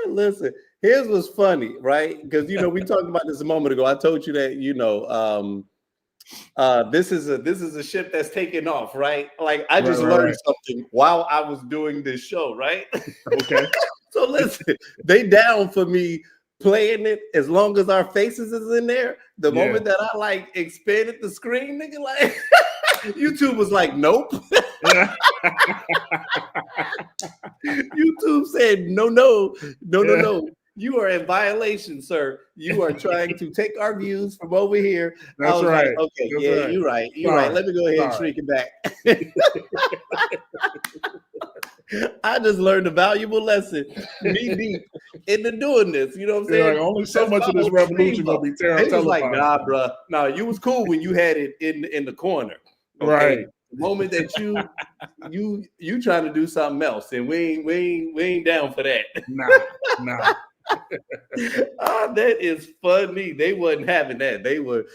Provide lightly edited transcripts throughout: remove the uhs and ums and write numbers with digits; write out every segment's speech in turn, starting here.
Listen, here's what's funny, right? Because we talked about this a moment ago. I told you that this is a ship that's taking off, right? Like I just learned something while I was doing this show, right? Okay. So listen, they down for me playing it as long as our faces is in there. The moment that I like expanded the screen, nigga, like YouTube was like, nope. YouTube said, no. You are in violation, sir. You are trying to take our views from over here. That's like, right. okay, That's yeah, right. you're right. You're right. Let me go ahead and shrink it back. I just learned a valuable lesson. Me deep into doing this. You know what I'm saying? Like, only so much of this revolution will be televised. They was like, nah, televised. bro. No, you was cool when you had it in the corner. Okay? Right. The moment that you trying to do something else, and we ain't down for that. Nah. That is funny. They wasn't having that. They were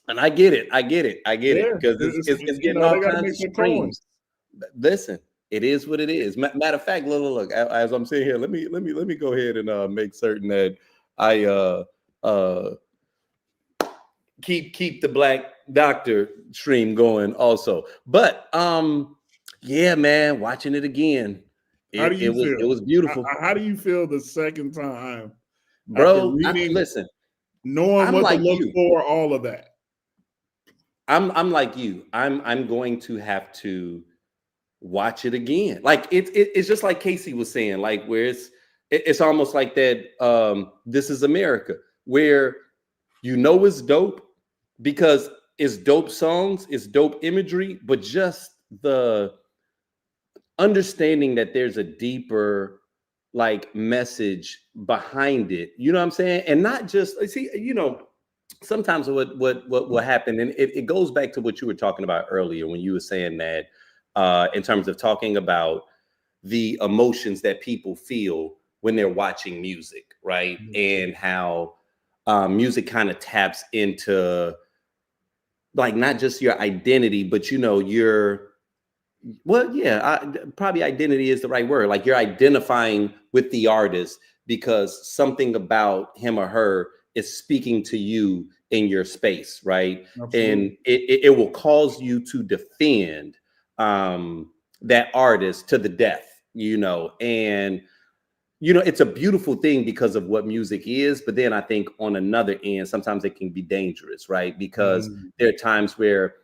and I get it because it's getting all kinds of screams. Listen, it is what it is. Matter of fact, look, as I'm sitting here, let me go ahead and make certain that I keep the Black Doctor stream going also. But yeah, man, watching it again. How do you feel? It was beautiful. How do you feel the second time, bro? Listen, knowing what to look for, all of that. I'm like you. I'm going to have to watch it again. Like it's just like Casey was saying, like where it's almost like that. This Is America, where it's dope because it's dope songs, it's dope imagery, but just the understanding that there's a deeper like message behind it. You know what I'm saying? And not just sometimes what will happen, and it goes back to what you were talking about earlier when you were saying that in terms of talking about the emotions that people feel when they're watching music, right? Mm-hmm. And how music kind of taps into like not just your identity, but probably identity is the right word. Like you're identifying with the artist because something about him or her is speaking to you in your space, right? Absolutely. And it will cause you to defend that artist to the death, and it's a beautiful thing because of what music is. But then I think on another end, sometimes it can be dangerous, right? Because there are times where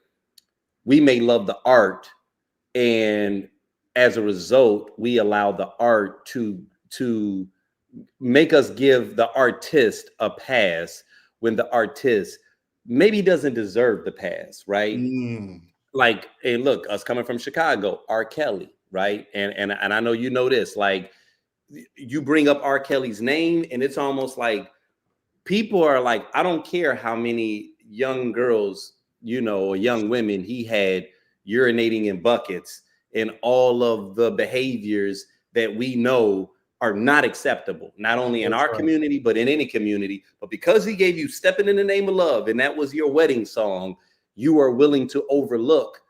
we may love the art, and as a result, we allow the art to make us give the artist a pass when the artist maybe doesn't deserve the pass, right? Like, hey, look, us coming from Chicago, R. Kelly, right? And I know you know this, like you bring up R. Kelly's name and it's almost like people are like, I don't care how many young girls, or young women he had urinating in buckets and all of the behaviors that we know are not acceptable, not only in our community, but in any community. But because he gave you Stepping in the Name of Love, and that was your wedding song, you are willing to overlook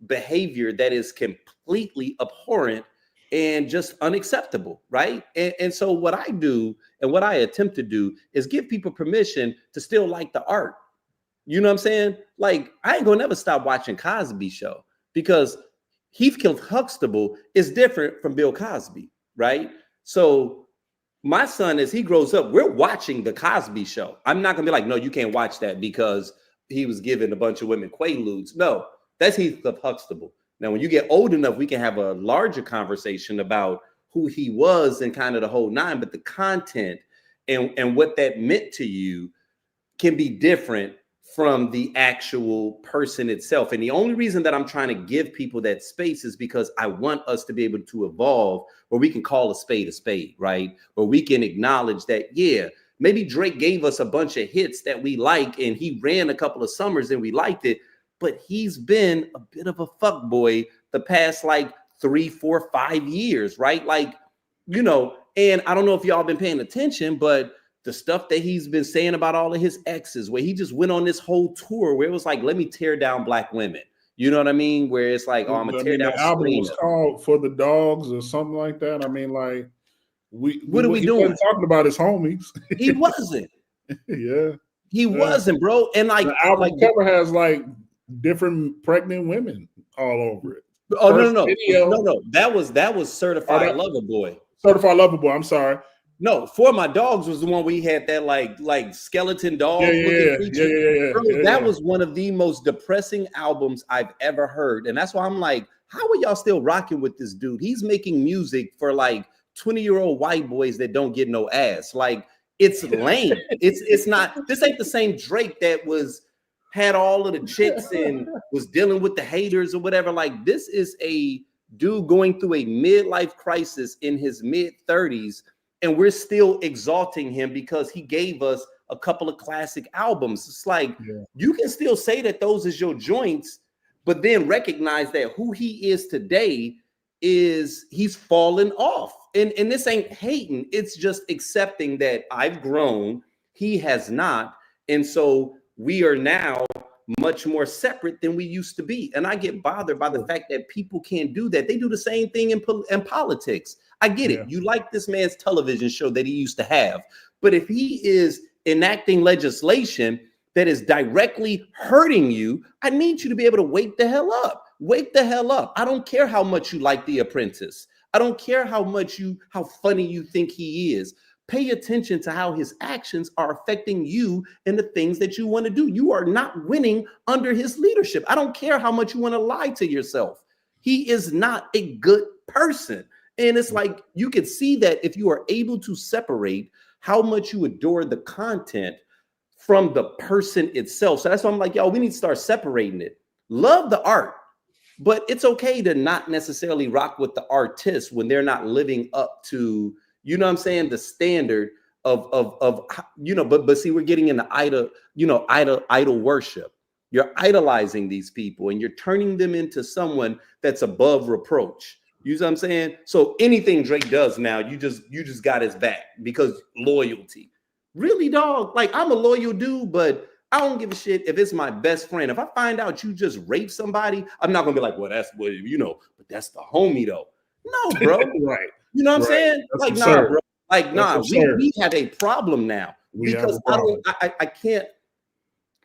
behavior that is completely abhorrent and just unacceptable, right? And so what I do and what I attempt to do is give people permission to still like the art. You know what I'm saying? Like, I ain't gonna never stop watching Cosby Show because Heathcliff Huxtable is different from Bill Cosby, right? So my son, as he grows up, we're watching the Cosby Show. I'm not gonna be like, no, you can't watch that because he was giving a bunch of women quaaludes. No, that's Heathcliff Huxtable. Now, when you get old enough, we can have a larger conversation about who he was and kind of the whole nine, but the content and what that meant to you can be different from the actual person itself. And the only reason that I'm trying to give people that space is because I want us to be able to evolve where we can call a spade, right? Where we can acknowledge that, yeah, maybe Drake gave us a bunch of hits that we like and he ran a couple of summers and we liked it, but he's been a bit of a fuckboy the past like 3, 4, 5 years, right? Like, and I don't know if y'all been paying attention, but the stuff that he's been saying about all of his exes, where he just went on this whole tour where it was like, let me tear down Black women. You know what I mean? Where it's like, oh, I'm gonna tear down the album was Serena. called For the Dogs or something like that. I mean, like What are we he doing? wasn't talking about his homies. He wasn't. Yeah. He wasn't, bro. And like the album cover has like different pregnant women all over it. Oh, no. That was Certified Lover Boy. Certified Lover Boy. I'm sorry. No, For My Dogs was the one where he had that like skeleton dog looking creature. Bro, that was one of the most depressing albums I've ever heard. And that's why I'm like, how are y'all still rocking with this dude? He's making music for like 20-year-old white boys that don't get no ass. Like, it's lame. It's not, this ain't the same Drake that had all of the chicks and was dealing with the haters or whatever. Like, this is a dude going through a midlife crisis in his mid-30s, and we're still exalting him because he gave us a couple of classic albums. It's like, you can still say that those is your joints, but then recognize that who he is today is he's fallen off. And this ain't hating. It's just accepting that I've grown, he has not. And so we are now much more separate than we used to be. And I get bothered by the fact that people can't do that. They do the same thing in politics. I get it. You like this man's television show that he used to have. But if he is enacting legislation that is directly hurting you, I need you to be able to wake the hell up. Wake the hell up. I don't care how much you like The Apprentice. I don't care how funny you think he is. Pay attention to how his actions are affecting you and the things that you want to do. You are not winning under his leadership. I don't care how much you want to lie to yourself. He is not a good person. And it's like, you can see that if you are able to separate how much you adore the content from the person itself. So that's why I'm like, yo, we need to start separating it. Love the art, but it's okay to not necessarily rock with the artist when they're not living up to, you know what I'm saying, the standard of but see, we're getting into idol worship. You're idolizing these people and you're turning them into someone that's above reproach. You know what I'm saying? So anything Drake does now, you just got his back because loyalty. Really, dog? Like, I'm a loyal dude, but I don't give a shit if it's my best friend. If I find out you just raped somebody, I'm not gonna be like, well, that's what, but that's the homie though. No, bro. Right. You know what I'm saying? That's like, absurd. nah, bro. Like, nah, we have a problem now. Because I can't.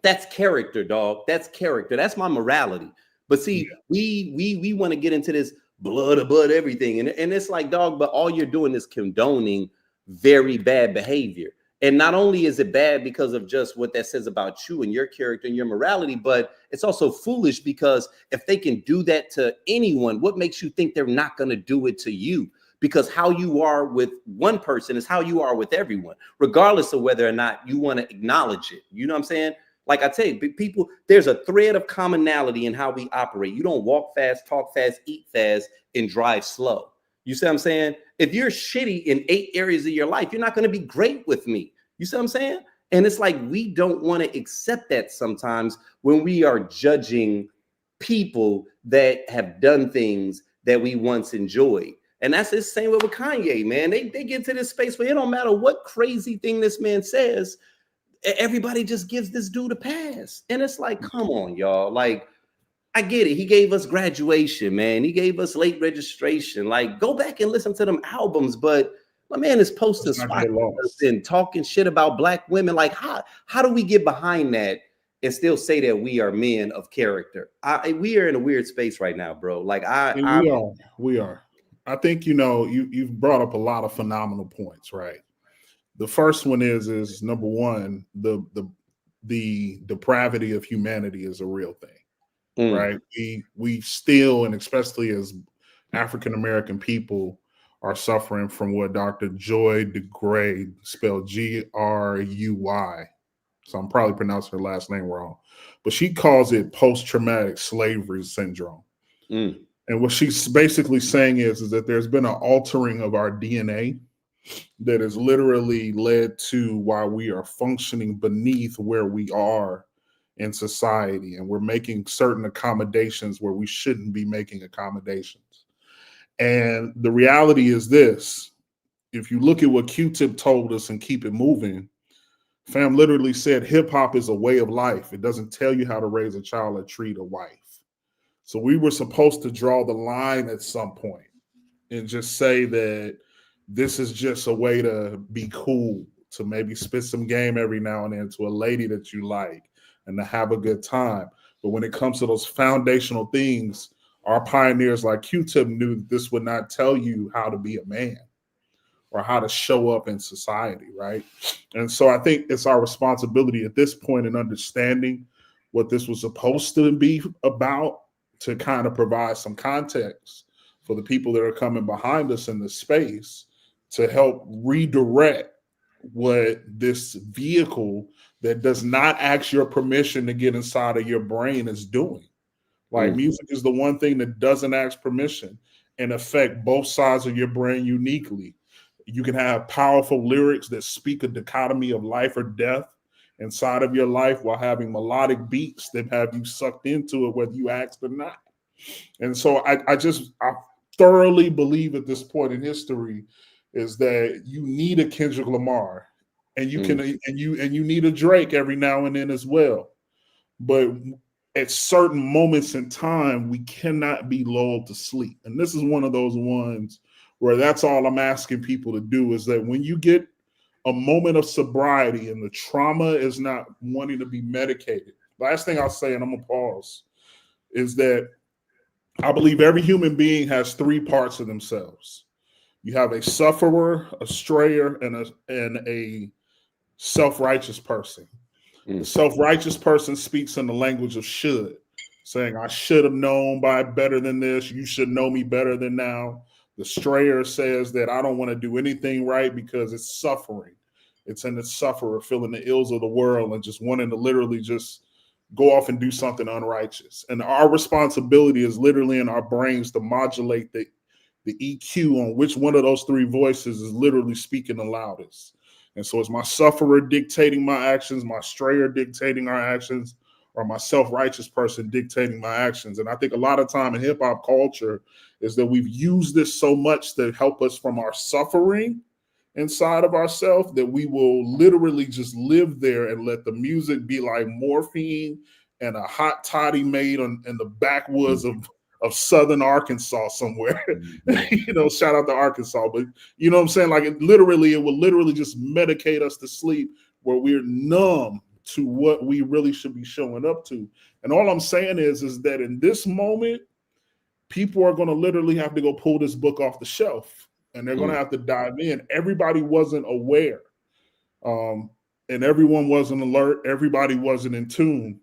That's character, dog. That's character. That's my morality. But see, we want to get into this blood everything. And it's like, dog, but all you're doing is condoning very bad behavior. And not only is it bad because of just what that says about you and your character and your morality, but it's also foolish because if they can do that to anyone, what makes you think they're not going to do it to you? Because how you are with one person is how you are with everyone, regardless of whether or not you want to acknowledge it. You know what I'm saying? Like I tell you, people, there's a thread of commonality in how we operate. You don't walk fast, talk fast, eat fast, and drive slow. You see what I'm saying? If you're shitty in 8 areas of your life, you're not going to be great with me. You see what I'm saying? And it's like, we don't want to accept that sometimes when we are judging people that have done things that we once enjoyed. And that's the same way with Kanye, man. They get to this space where it don't matter what crazy thing this man says, everybody just gives this dude a pass. And it's like, come on, y'all. Like, I get it. He gave us Graduation, man. He gave us Late Registration. Like, go back and listen to them albums. But my man is posting and talking shit about black women. Like, how do we get behind that and still say that we are men of character? We are in a weird space right now, bro. Like, we are. I think, you've brought up a lot of phenomenal points, right? The first one is number one, the depravity of humanity is a real thing, right? We still, and especially as African American people, are suffering from what Dr. Joy DeGruy, spelled Gruy. So I'm probably pronouncing her last name wrong, but she calls it post-traumatic slavery syndrome. And what she's basically saying is that there's been an altering of our DNA that has literally led to why we are functioning beneath where we are in society. And we're making certain accommodations where we shouldn't be making accommodations. And the reality is this: if you look at what Q-Tip told us and Keep It Moving, fam literally said hip hop is a way of life. It doesn't tell you how to raise a child or treat a wife. So we were supposed to draw the line at some point and just say that this is just a way to be cool, to maybe spit some game every now and then to a lady that you like and to have a good time. But when it comes to those foundational things, our pioneers like Q-Tip knew that this would not tell you how to be a man or how to show up in society, right? And so I think it's our responsibility at this point in understanding what this was supposed to be about to kind of provide some context for the people that are coming behind us in this space to help redirect what this vehicle that does not ask your permission to get inside of your brain is doing. Like music is the one thing that doesn't ask permission and affect both sides of your brain uniquely. You can have powerful lyrics that speak a dichotomy of life or death inside of your life while having melodic beats that have you sucked into it, whether you asked or not. And so I thoroughly believe at this point in history is that you need a Kendrick Lamar and you can and you need a Drake every now and then as well. But at certain moments in time, we cannot be lulled to sleep. And this is one of those ones where that's all I'm asking people to do is that when you get a moment of sobriety and the trauma is not wanting to be medicated, last thing I'll say, and I'm going to pause, is that I believe every human being has three parts of themselves. You have a sufferer, a strayer, and a self-righteous person. The self-righteous person speaks in the language of should, saying, I should have known by better than this. You should know me better than now. The strayer says that I don't want to do anything right because it's suffering. It's in the sufferer feeling the ills of the world and just wanting to literally just go off and do something unrighteous. And our responsibility is literally in our brains to modulate the EQ on which one of those three voices is literally speaking the loudest. And so it's my sufferer dictating my actions, my strayer dictating our actions, or my self-righteous person dictating my actions. And I think a lot of time in hip hop culture is that we've used this so much to help us from our suffering inside of ourselves that we will literally just live there and let the music be like morphine and a hot toddy made in the backwoods of Southern Arkansas somewhere. Shout out to Arkansas. But you know what I'm saying? Like it will literally just medicate us to sleep where we're numb to what we really should be showing up to. And all I'm saying is that in this moment, people are going to literally have to go pull this book off the shelf and they're going to have to dive in. Everybody wasn't aware. And everyone wasn't alert. Everybody wasn't in tune.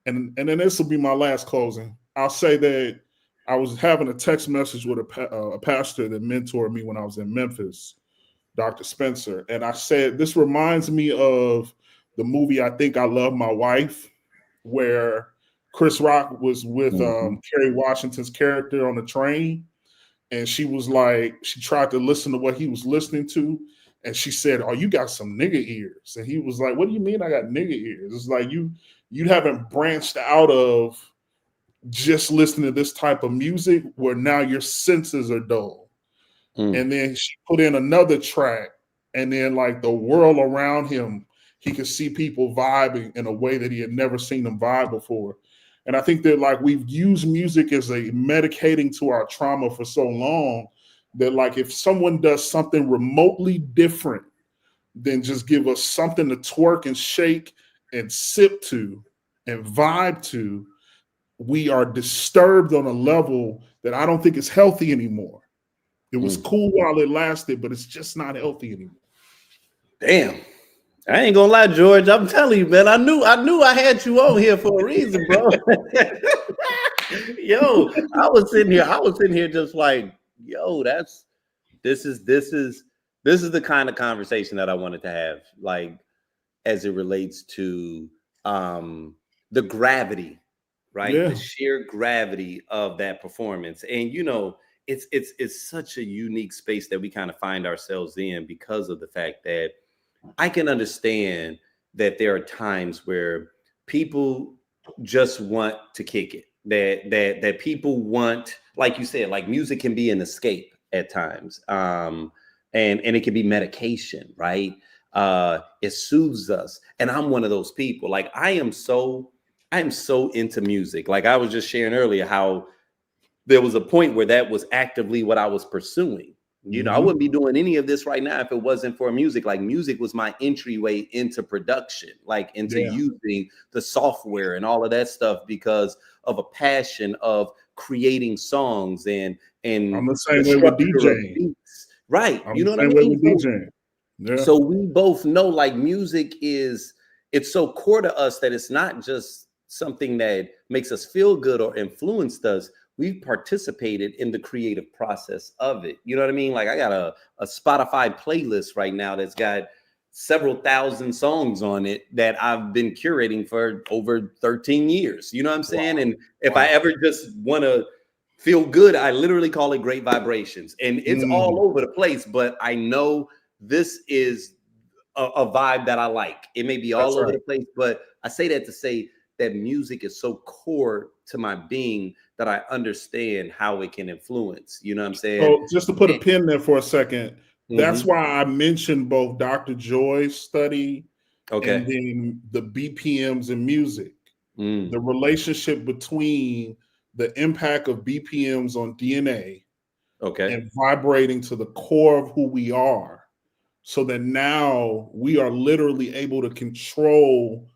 And then this will be my last closing. I'll say that I was having a text message with a pastor that mentored me when I was in Memphis, Dr. Spencer. And I said, this reminds me of the movie I Think I Love My Wife, where Chris Rock was with Kerry Washington's character on the train. And she was like, she tried to listen to what he was listening to. And she said, oh, you got some nigga ears. And he was like, what do you mean I got nigga ears? It's like you haven't branched out of just listening to this type of music where now your senses are dull. And then she put in another track and then like the world around him, he could see people vibing in a way that he had never seen them vibe before. And I think that like we've used music as a medicating to our trauma for so long that like if someone does something remotely different than just give us something to twerk and shake and sip to and vibe to, we are disturbed on a level that I don't think is healthy anymore. It was cool while it lasted, but it's just not healthy anymore. Damn. I ain't gonna lie, George. I'm telling you, man. I knew I had you on here for a reason, bro. Yo, I was sitting here just like, yo, this is the kind of conversation that I wanted to have, like, as it relates to the gravity, right? Yeah. The sheer gravity of that performance. And it's such a unique space that we kind of find ourselves in because of the fact that I can understand that there are times where people just want to kick it. That people want, like you said, like music can be an escape at times. And it can be medication, right? It soothes us. And I'm one of those people. Like I I'm so into music. Like I was just sharing earlier how there was a point where that was actively what I was pursuing. You know, I Mhm. wouldn't be doing any of this right now if it wasn't for music. Like music was my entryway into production, like into Yeah, using the software and all of that stuff because of a passion of creating songs I'm and the the same way with structure of DJing. beats. Right. I'm You the know what I same way mean? with DJing. Yeah, So we both know like music is it's so core to us that it's not just something that makes us feel good or influenced us. We've participated in the creative process of it. You know what I mean? Like I got a Spotify playlist right now that's got several thousand songs on it that I've been curating for over 13 years. You know what I'm saying? And if I wow. ever just want to feel good, I literally call it great vibrations. And it's all Mm, over the place, but I know this is a vibe that I like. It may be all that's over right. the place, but I say that to say that music is so core to my being that I understand how it can influence. You know what I'm saying? So just to put a And, pin there for a second, that's mhm. why I mentioned both Dr. Joy's study and Okay. then the BPMs in music, Mm, the relationship between the impact of BPMs on DNA okay. and vibrating to the core of who we are, so that now we are literally able to control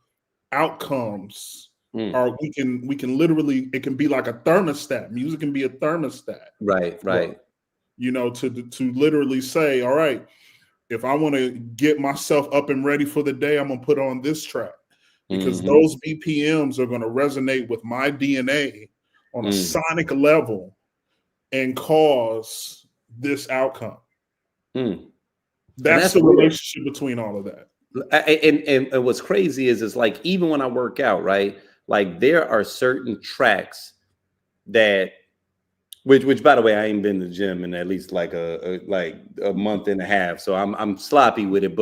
outcomes, Mm, or we can literally, it can be like a thermostat. Music can be a thermostat right. for us, Right. to literally say, all right, if I want to get myself up and ready for the day, I'm gonna put on this track because Hmm. those BPMs are going to resonate with my DNA on a Mm, sonic level and cause this outcome. mm. And That's that's the real. relationship between all of that. And what's crazy is like even when I work out, right? Like there are certain tracks that which by the way, I ain't been to the gym in at least like a month and a half. So I'm sloppy with it.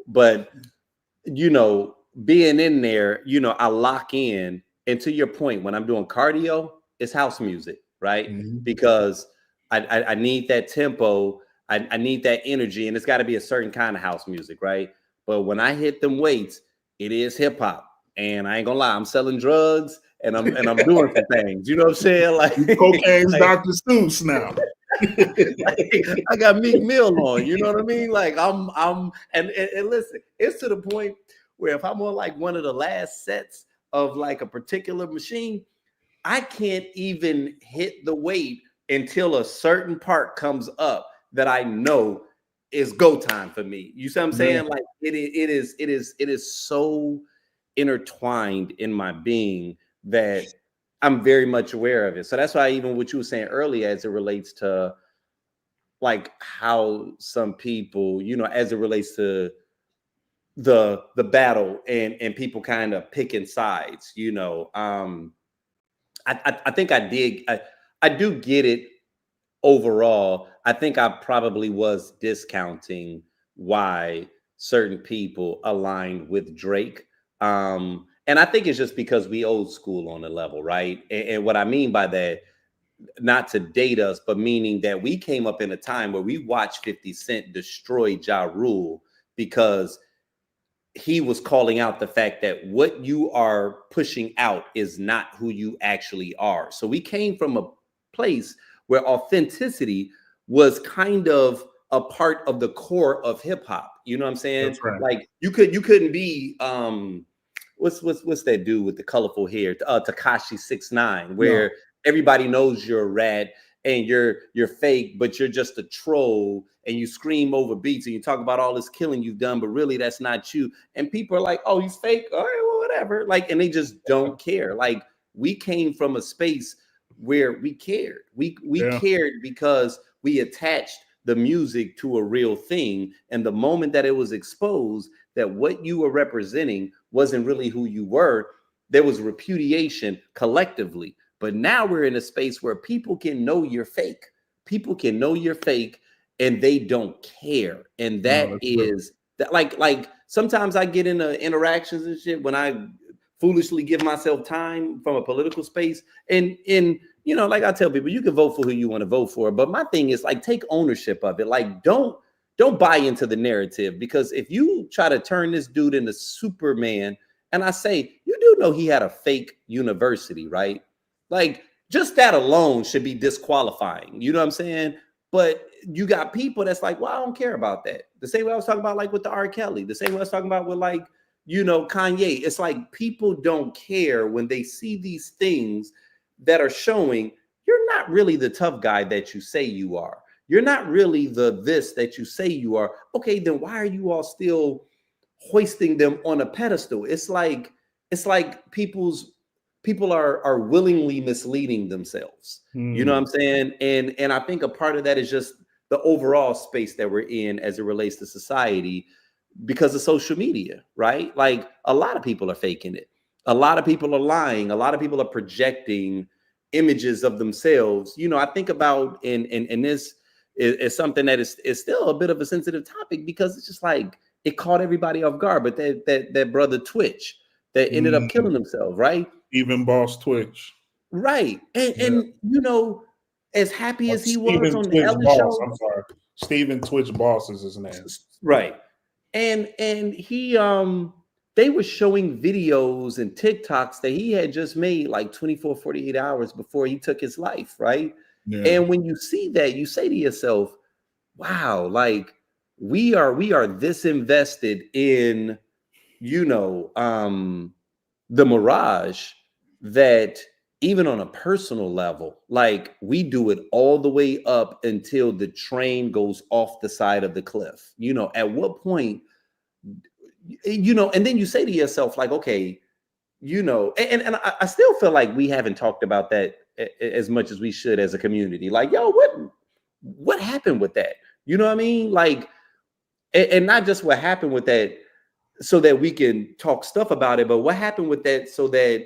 But you know, being in there, you know, I lock in. And to your point, when I'm doing cardio, it's house music, right? Mhm. Because I need that tempo, I need that energy, and it's got to be a certain kind of house music, right? But when I hit them weights, it is hip hop. And I ain't gonna lie, I'm selling drugs and I'm doing some things. You know what I'm saying? Like, Cocaine's like, Dr. Seuss now. like I got Meek Mill on. You know what I mean? Like and listen, it's to the point where if I'm on like one of the last sets of like a particular machine, I can't even hit the weight until a certain part comes up that I know is go time for me. You see what I'm Yeah. saying? Like it is so intertwined in my being that I'm very much aware of it. So that's why even what you were saying earlier as it relates to like how some people, you know, as it relates to the battle and people kind of picking sides, you know. I think I do get it overall. I think I probably was discounting why certain people aligned with Drake. And I think it's just because we old school on the level, right? And what I mean by that, not to date us, but meaning that we came up in a time where we watched 50 Cent destroy Ja Rule because he was calling out the fact that what you are pushing out is not who you actually are. So we came from a place where authenticity was kind of a part of the core of hip hop. You know what I'm saying? That's right. Like you couldn't be what's that dude with the colorful hair? Takashi 6ix9ine, No. where everybody knows you're a rat and you're fake, but you're just a troll and you scream over beats and you talk about all this killing you've done, but really that's not you. And people are like, oh, he's fake. All right, well, whatever. Like, and they just don't care. Like, we came from a space where we cared. We Yeah. cared because we attached the music to a real thing. And the moment that it was exposed that what you were representing wasn't really who you were, there was repudiation collectively. But now we're in a space where people can know you're fake. People can know you're fake and they don't care. And No, that that's true. is that like sometimes I get into interactions and shit when I foolishly give myself time from a political space. And you know, like I tell people, you can vote for who you want to vote for. But my thing is like take ownership of it. Like don't buy into the narrative because if you try to turn this dude into Superman, and I say, you you do know he had a fake university, right? Like, just that alone should be disqualifying. You know what I'm saying? But you got people that's like, well, I don't care about that. The same way I was talking about, like with the R. Kelly, the same way I was talking about with, like, you know, Kanye. It's like people don't care when they see these things that are showing you're not really the tough guy that you say you are. You're not really the this that you say you are. Okay, then why are you all still hoisting them on a pedestal? It's like people are willingly misleading themselves. You know what I'm saying? And I think a part of that is just the overall space that we're in as it relates to society because of social media, right? Like, a lot of people are faking it. A lot of people are lying. A lot of people are projecting images of themselves. You know, I think about in this is something that is still a bit of a sensitive topic because it's just like it caught everybody off guard. But that brother Twitch that ended up killing himself, right? Even Boss Twitch. Right. And you know, as happy as he was on the Twitch Ellen Boss. show. I'm sorry. Stephen Twitch Boss is his name. Right. And he they were showing videos and TikToks that he had just made like 24, 48 hours before he took his life, right? Yeah. And when you see that, you say to yourself, wow, like we are this invested in, you know, the mirage that even on a personal level, like we do it all the way up until the train goes off the side of the cliff. You know, at what point, you know, and then you say to yourself, like, okay, you know, and I still feel like we haven't talked about that as much as we should as a community. Like, yo, what happened with that? You know what I mean? Like, and not just what happened with that so that we can talk stuff about it, but what happened with that so that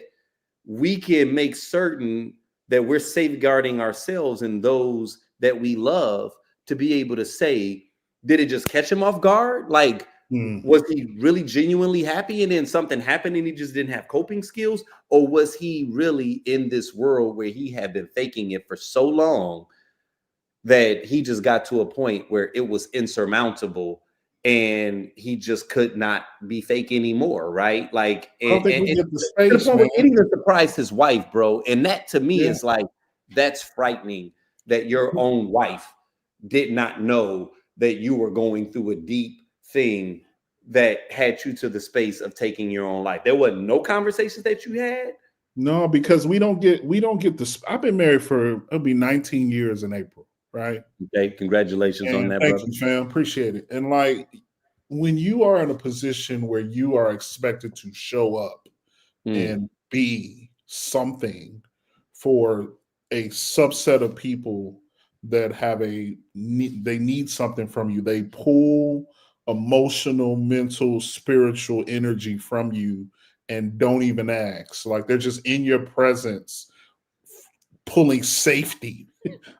we can make certain that we're safeguarding ourselves and those that we love to be able to say, did it just catch him off guard? Like, was he really genuinely happy and then something happened and he just didn't have coping skills? Or was he really in this world where he had been faking it for so long that he just got to a point where it was insurmountable and he just could not be fake anymore, right? Like, I don't think we get the space, man. Man. It even surprised his wife, bro. And that to me is like, that's frightening that your own wife did not know that you were going through a deep thing that had you to the space of taking your own life. There wasn't no conversations that you had. No, because we don't get this. I've been married for it'll be 19 years in April, right? Okay, congratulations on that, brother. Thank you, fam. Appreciate it. And like, when you are in a position where you are expected to show up and be something for a subset of people that have they need something from you, they pull emotional, mental, spiritual energy from you and don't even ask. Like, they're just in your presence pulling safety.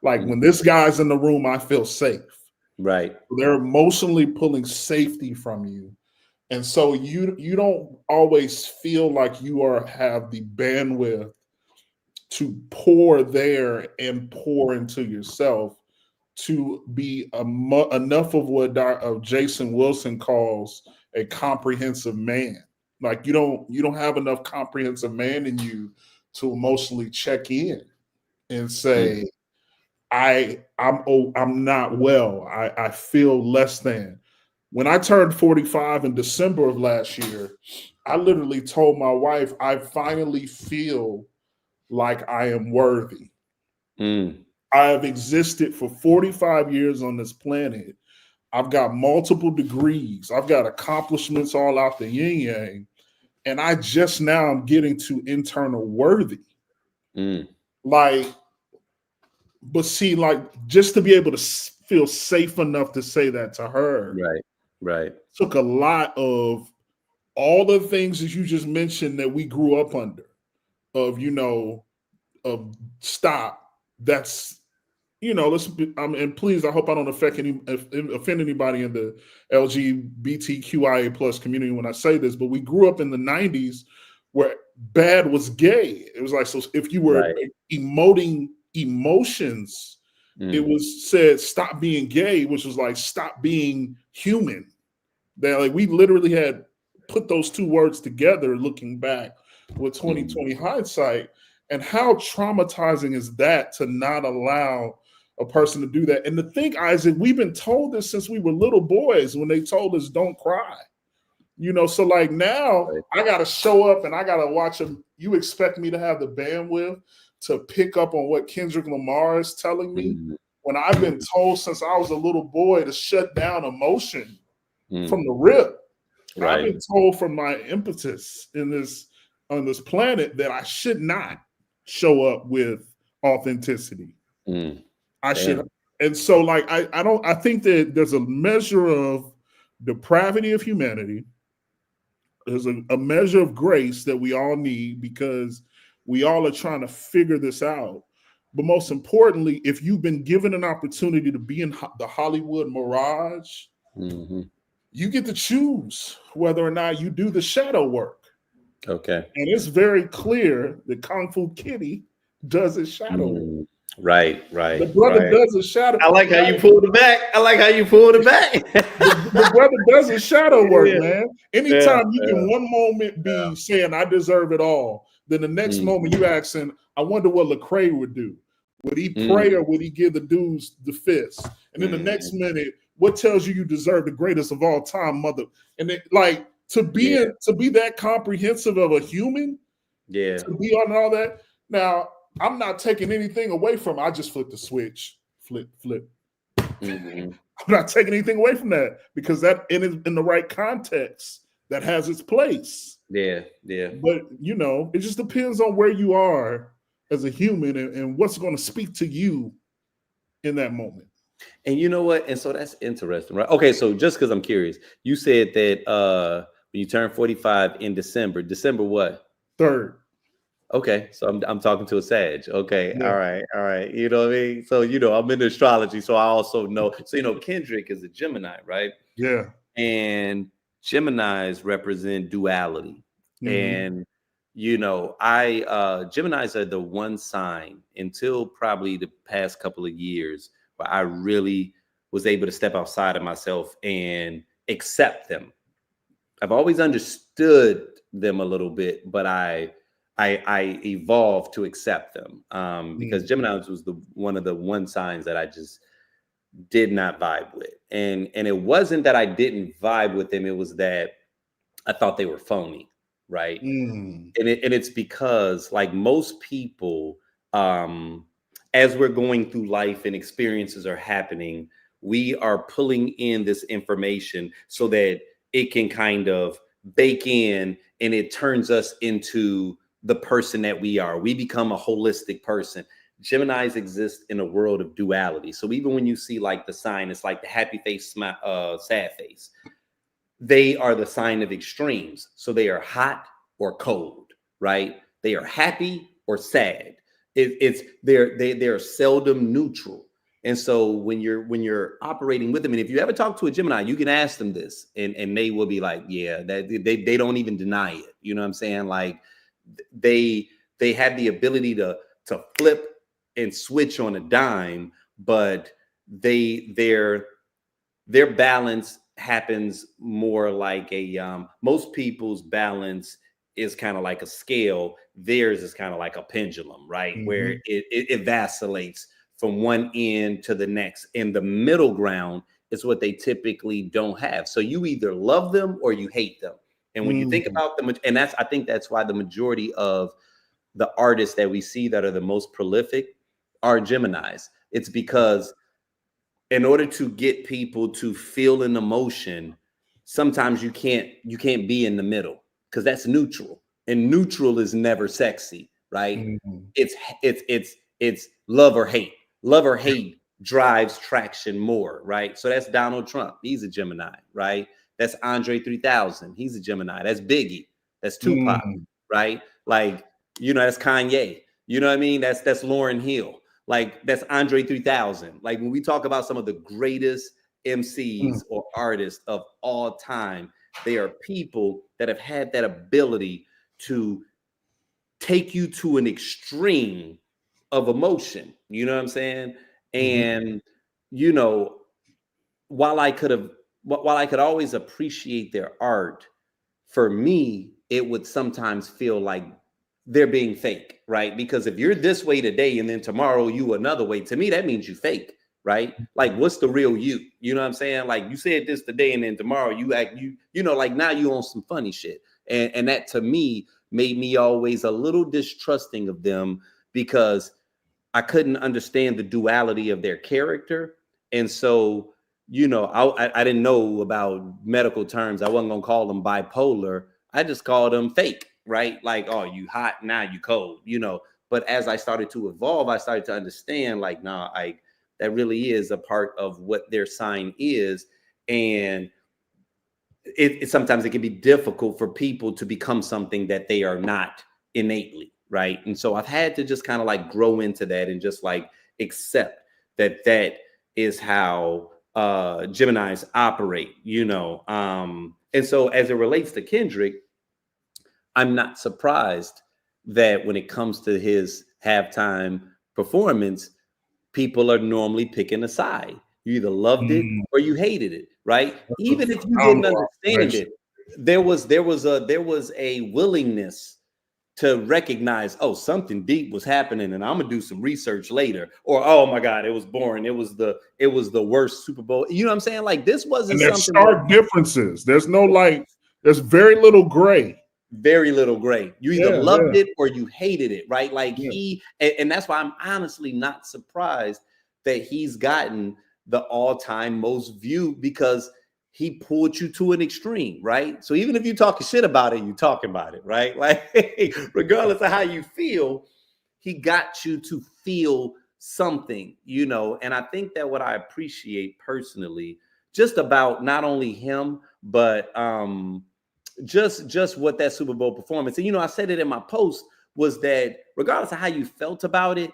Like, when this guy's in the room, I feel safe. Right. They're emotionally pulling safety from you. And so you don't always feel like you have the bandwidth to pour there and pour into yourself to be enough of what Jason Wilson calls a comprehensive man. Like, you don't have enough comprehensive man in you to emotionally check in and say, I'm not well. I feel less than. When I turned 45 in December of last year, I literally told my wife, I finally feel like I am worthy. I have existed for 45 years on this planet. I've got multiple degrees. I've got accomplishments all out the yin yang. And I just now am getting to internal worthy. Like, but see, like, just to be able to feel safe enough to say that to her. Right. Took a lot of all the things that you just mentioned that we grew up under of, of stop. That's, and please, I hope I don't offend anybody in the LGBTQIA plus community when I say this, but we grew up in the 90s where bad was gay. It was like, so if you were emoting emotions, it was said stop being gay, which was like stop being human. That, like, we literally had put those two words together looking back with 2020 hindsight. And how traumatizing is that to not allow a person to do that? And the thing, Isaac, we've been told this since we were little boys when they told us don't cry. You know, so like now I got to show up and I got to watch them. You expect me to have the bandwidth to pick up on what Kendrick Lamar is telling me when I've been told since I was a little boy to shut down emotion from the rip. Right. I've been told from my impetus on this planet that I should not show up with authenticity. I should. And so like, I think that there's a measure of depravity of humanity. There's a measure of grace that we all need because we all are trying to figure this out. But most importantly, if you've been given an opportunity to be in the Hollywood mirage, you get to choose whether or not you do the shadow work. Okay. And it's very clear that Kung Fu Kitty does his shadow work. Right. The brother does his shadow. I like how you pulled it back. The brother does his shadow work, man. Anytime you can one moment be saying, I deserve it all, then the next moment you asking, I wonder what Lecrae would do. Would he pray or would he give the dudes the fist? And then the next minute, what tells you deserve the greatest of all time, mother? And it, like to be that comprehensive of a human, to be on all that. Now, I'm not taking anything away from it. I just flip the switch, flip. I'm not taking anything away from that because that in the right context, that has its place. Yeah. But you know, it just depends on where you are as a human and what's going to speak to you in that moment. And you know what? And so that's interesting, right? Okay, so just because I'm curious, you said that when you turn 45 in December what? 3rd. Okay, so I'm talking to a Sag. Okay, all right. You know what I mean? So you know, I'm into astrology, so I also know. So you know, Kendrick is a Gemini, right? Yeah. And Geminis represent duality, and you know, Geminis are the one sign until probably the past couple of years where I really was able to step outside of myself and accept them. I've always understood them a little bit, but I evolved to accept them because Gemini was one of the one signs that I just did not vibe with. And it wasn't that I didn't vibe with them. It was that I thought they were phony. Right. And it's because like most people, as we're going through life and experiences are happening, we are pulling in this information so that it can kind of bake in and it turns us into the person that we are. We become a holistic person. Geminis exist in a world of duality. So even when you see like the sign, it's like the happy face, sad face. They are the sign of extremes. So they are hot or cold, right? They are happy or sad. They're seldom neutral. And so when you're operating with them, and if you ever talk to a Gemini, you can ask them this, and they will be like, yeah, they don't even deny it. You know what I'm saying? Like they have the ability to flip and switch on a dime, but their balance happens more like a most people's balance is kind of like a scale. Theirs is kind of like a pendulum, right? Where it vacillates from one end to the next. And the middle ground is what they typically don't have. So you either love them or you hate them. And when you think about them, and I think that's why the majority of the artists that we see that are the most prolific are Geminis. It's because in order to get people to feel an emotion, sometimes you can't be in the middle because that's neutral, and neutral is never sexy, right? It's love or hate. Love or hate drives traction more, right? So that's Donald Trump. He's a Gemini, right? That's Andre 3000. He's a Gemini. That's Biggie. That's Tupac, right? Like, you know, that's Kanye. You know what I mean? That's Lauryn Hill. Like that's Andre 3000. Like when we talk about some of the greatest MCs or artists of all time, they are people that have had that ability to take you to an extreme of emotion. You know what I'm saying? And, you know, while I could always appreciate their art, for me, it would sometimes feel like they're being fake, right? Because if you're this way today and then tomorrow you another way, to me, that means you fake, right? Like, what's the real you? You know what I'm saying? Like, you said this today and then tomorrow you act, you know, like now you on some funny shit. And that to me made me always a little distrusting of them, because I couldn't understand the duality of their character. And so, you know, I didn't know about medical terms. I wasn't going to call them bipolar. I just called them fake, right? Like, oh, you hot, now you cold, you know. But as I started to evolve, I started to understand, like, nah, that really is a part of what their sign is. And it sometimes it can be difficult for people to become something that they are not innately, right? And so I've had to just kind of like grow into that and just like accept that that is how Geminis operate, you know. And so as it relates to Kendrick, I'm not surprised that when it comes to his halftime performance, people are normally picking a side. You either loved it or you hated it, right? Even if you didn't understand it, there was a willingness to recognize, oh, something deep was happening, and I'm gonna do some research later. Or, oh my God, it was boring. It was the worst Super Bowl. You know what I'm saying? Like, this wasn't and there's something. stark differences. There's no like. There's very little gray. Very little gray. You either loved it or you hated it, right? Like and that's why I'm honestly not surprised that he's gotten the all-time most viewed, because he pulled you to an extreme, right? So even if you talking shit about it, you talking about it, right? Like, regardless of how you feel, he got you to feel something, you know. And I think that what I appreciate personally, just about not only him, but just what that Super Bowl performance, and you know, I said it in my post, was that regardless of how you felt about it,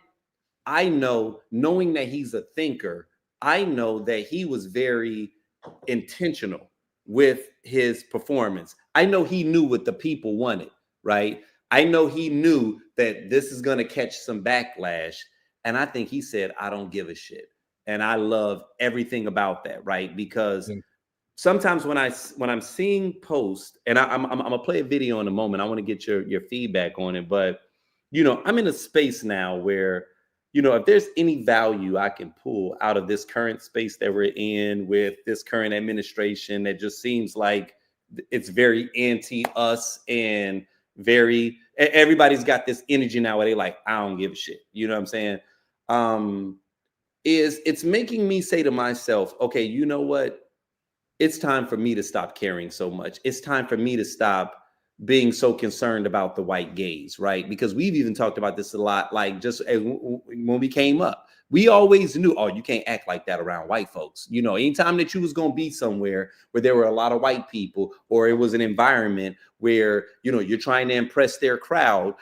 I know, knowing that he's a thinker, I know that he was very intentional with his performance. I know he knew what the people wanted, right? I know he knew that this is going to catch some backlash. And I think he said, I don't give a shit. And I love everything about that, right? Because sometimes when I'm seeing posts, and I'm gonna play a video in a moment, I want to get your feedback on it. But you know, I'm in a space now where, you know, if there's any value I can pull out of this current space that we're in with this current administration, that just seems like it's very anti-us and everybody's got this energy now where they like, I don't give a shit. You know what I'm saying? It's making me say to myself, okay, you know what? It's time for me to stop caring so much. It's time for me to stop being so concerned about the white gaze, right? Because we've even talked about this a lot, like just when we came up, we always knew, oh, you can't act like that around white folks. You know, anytime that you was going to be somewhere where there were a lot of white people, or it was an environment where, you know, you're trying to impress their crowd,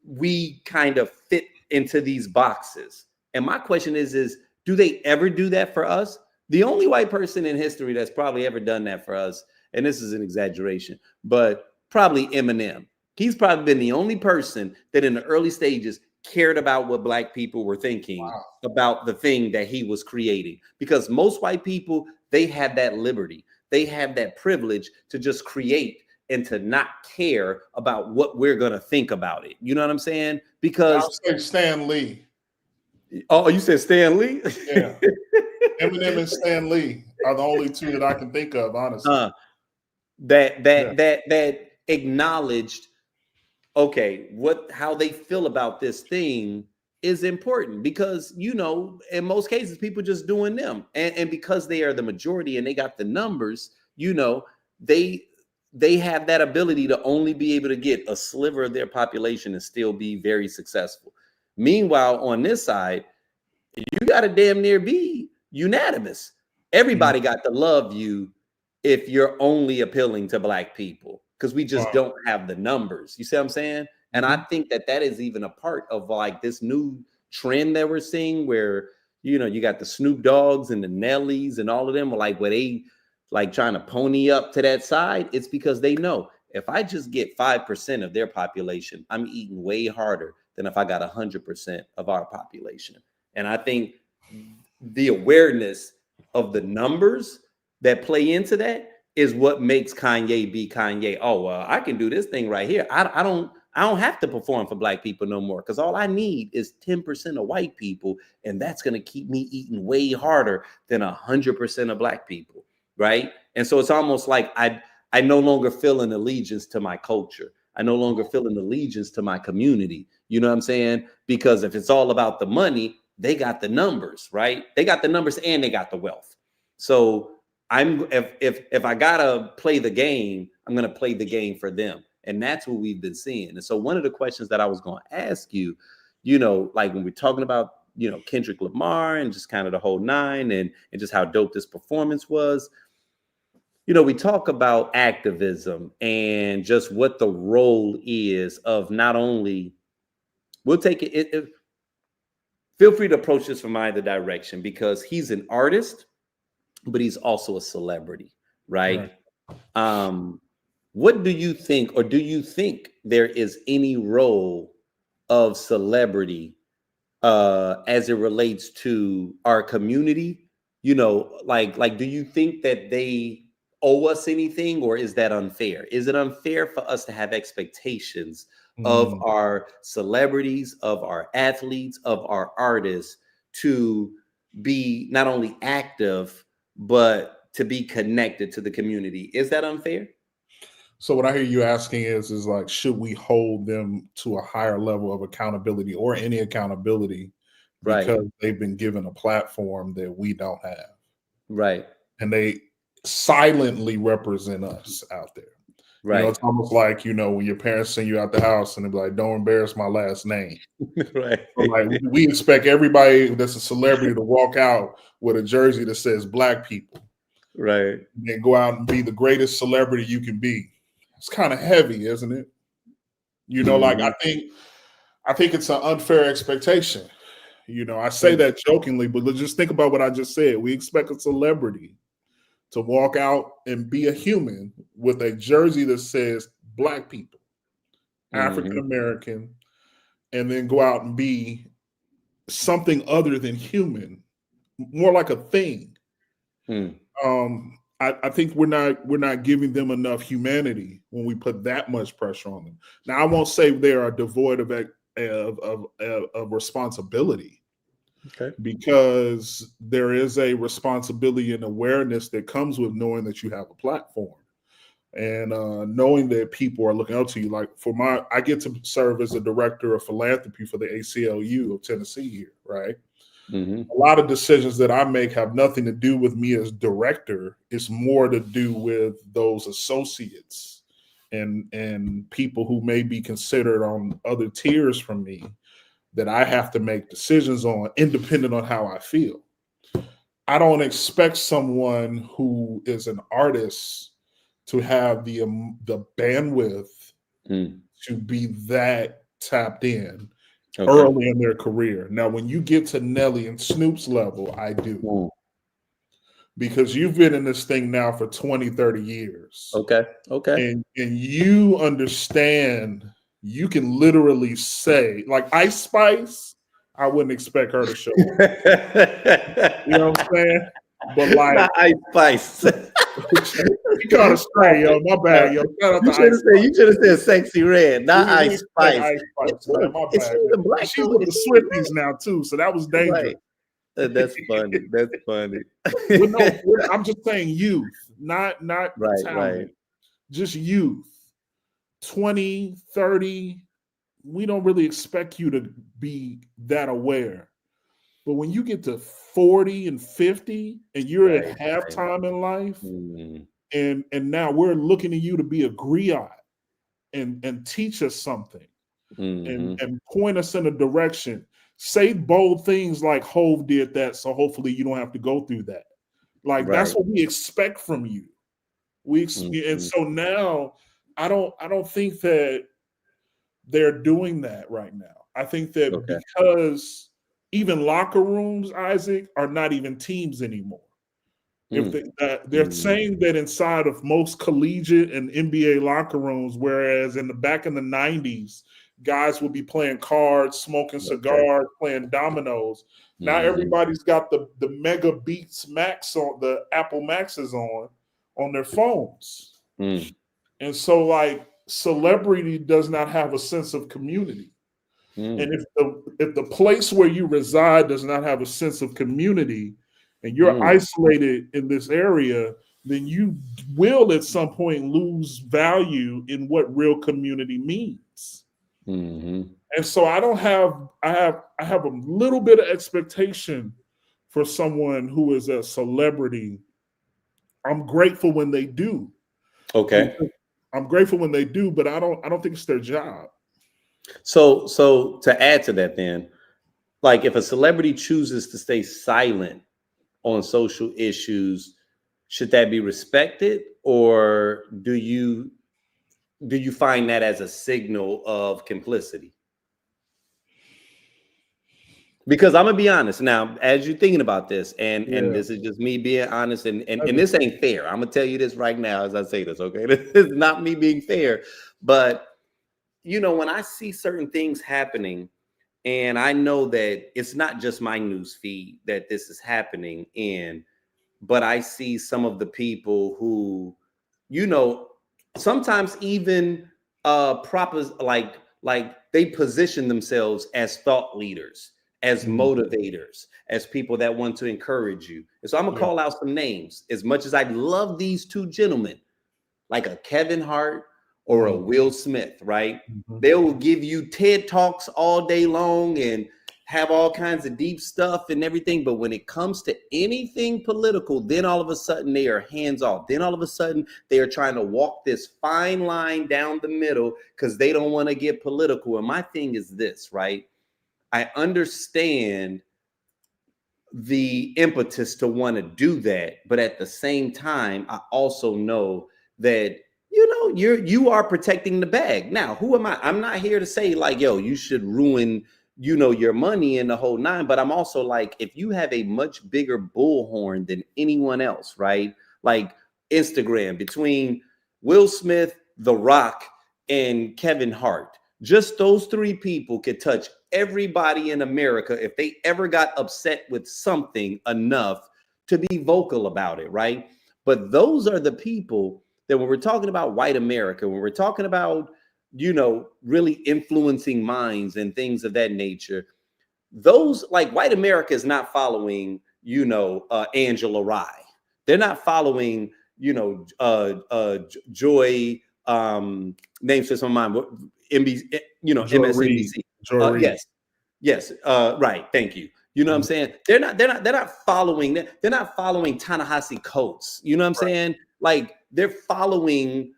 we kind of fit into these boxes. And my question is do they ever do that for us? The only white person in history that's probably ever done that for us, and this is an exaggeration, but probably Eminem. He's probably been the only person that in the early stages cared about what Black people were thinking about the thing that he was creating. Because most white people, they have that liberty. They have that privilege to just create and to not care about what we're going to think about it. You know what I'm saying? Because I'll say Stan Lee. Oh, you said Stan Lee? Yeah. Eminem and Stan Lee are the only two that I can think of, honestly. That acknowledged, okay, how they feel about this thing is important, because, you know, in most cases, people just doing them. And because they are the majority and they got the numbers, you know, they have that ability to only be able to get a sliver of their population and still be very successful. Meanwhile, on this side, you got to damn near be unanimous. Everybody got to love you if you're only appealing to Black people, because we just don't have the numbers. You see what I'm saying? And I think that is even a part of like this new trend that we're seeing, where, you know, you got the Snoop Dogs and the Nellies and all of them are like, where they like trying to pony up to that side. It's because they know, if I just get 5% of their population, I'm eating way harder than if I got 100% of our population. And I think the awareness of the numbers that play into that is what makes Kanye be Kanye. Oh, well, I can do this thing right here. I I don't have to perform for black people no more because all I need is 10% of white people, and that's going to keep me eating way harder than 100% of black people, right? And so it's almost like I no longer feel an allegiance to my culture. I no longer feel an allegiance to my community. You know what I'm saying? Because if it's all about the money, they got the numbers, right? They got the numbers and they got the wealth. So if I gotta play the game, I'm gonna play the game for them. And that's what we've been seeing. And so one of the questions that I was going to ask you, like when we're talking about, Kendrick Lamar and just kind of the whole nine and just how dope this performance was, we talk about activism and just what the role is of not only, we'll take it, feel free to approach this from either direction because he's an artist, but he's also a celebrity, right? What do you think, or do you think there is any role of celebrity as it relates to our community? Like, do you think that they owe us anything, or is that unfair? Is it unfair for us to have expectations of our celebrities, of our athletes, of our artists to be not only active, but to be connected to the community? Is that unfair? So what I hear you asking is like, should we hold them to a higher level of accountability or any accountability because they've been given a platform that we don't have? Right. And they silently represent us out there. Right. It's almost like, when your parents send you out the house and they're like, don't embarrass my last name. Right. So like we expect everybody that's a celebrity to walk out with a jersey that says black people. Right. And then go out and be the greatest celebrity you can be. It's kind of heavy, isn't it? Like I think it's an unfair expectation. I say that jokingly, but let's just think about what I just said. We expect a celebrity to walk out and be a human with a jersey that says black people, African American, and then go out and be something other than human, more like a thing. I think we're not giving them enough humanity when we put that much pressure on them. Now, I won't say they are devoid of responsibility, because there is a responsibility and awareness that comes with knowing that you have a platform and knowing that people are looking out to you. Like I get to serve as a director of philanthropy for the ACLU of Tennessee here, right? A lot of decisions that I make have nothing to do with me as director. It's more to do with those associates and people who may be considered on other tiers from me that I have to make decisions on, independent on how I feel. I don't expect someone who is an artist to have the bandwidth to be that tapped in early in their career. Now, when you get to Nelly and Snoop's level, I do. Because you've been in this thing now for 20, 30 years. Okay. And you understand, you can literally say, like Ice Spice, I wouldn't expect her to show up. You know what I'm saying? But like not Ice Spice. You got to stray, yo. My bad, yo. You should have said Sexy Red, not Ice Spice. Ice Spice, man. My bad. She's with the Swifties now too, so that was dangerous. Right. That's funny. That's funny. But no, I'm just saying youth, not right, talent, just youth. 20, 30, we don't really expect you to be that aware. But when you get to 40 and 50 and you're at halftime in life, and now we're looking at you to be a griot and teach us something and point us in a direction. Say bold things like Hove did that, so hopefully you don't have to go through that. Like that's what we expect from you. And so now I don't think that they're doing that right now. I think that because even locker rooms, Isaac, are not even teams anymore. If they're saying that inside of most collegiate and NBA locker rooms, whereas in the back in the 90s, guys would be playing cards, smoking cigars, playing dominoes. Now everybody's got the Mega Beats Max on, the Apple Maxes on their phones. And so like celebrity does not have a sense of community. Mm. And if the place where you reside does not have a sense of community, and you're isolated in this area, then you will at some point lose value in what real community means. Mm-hmm. And so I have a little bit of expectation for someone who is a celebrity. I'm grateful when they do. Okay. I'm grateful when they do, but I don't think it's their job. So to add to that, then, like if a celebrity chooses to stay silent on social issues, should that be respected, or do you find that as a signal of complicity? Because I'm gonna be honest now, as you're thinking about this, and Yeah. this is just me being honest, and this ain't fair. I'm gonna tell you this right now as I say this, okay? This is not me being fair, but you know, when I see certain things happening, and I know that it's not just my news feed that this is happening in, but I see some of the people who, you know, sometimes even like they position themselves as thought leaders, as motivators, as people that want to encourage you. And so I'm gonna call out some names. As much as I love these two gentlemen, like a Kevin Hart or a Will Smith, right? They will give you TED Talks all day long and have all kinds of deep stuff and everything. But when it comes to anything political, then all of a sudden they are hands off. Then all of a sudden they are trying to walk this fine line down the middle because they don't want to get political. And my thing is this, right? I understand the impetus to want to do that, but at the same time, I also know that you are protecting the bag. Now, who am I? I'm not here to say like, yo, you should ruin your money and the whole nine, but I'm also like, if you have a much bigger bullhorn than anyone else, right? Like Instagram, between Will Smith, The Rock, and Kevin Hart, just those three people could touch everybody in America if they ever got upset with something enough to be vocal about it, right? But those are the people that when we're talking about white America, when we're talking about, really influencing minds and things of that nature, those, like, white America is not following, Angela Rye. They're not following, Joy, names just on mine, NBC, MSNBC. Joy Reid. Yes. Right. Thank you. You know what I'm saying? They're not following Ta-Nehisi Coates. You know what I'm saying? Like, they're following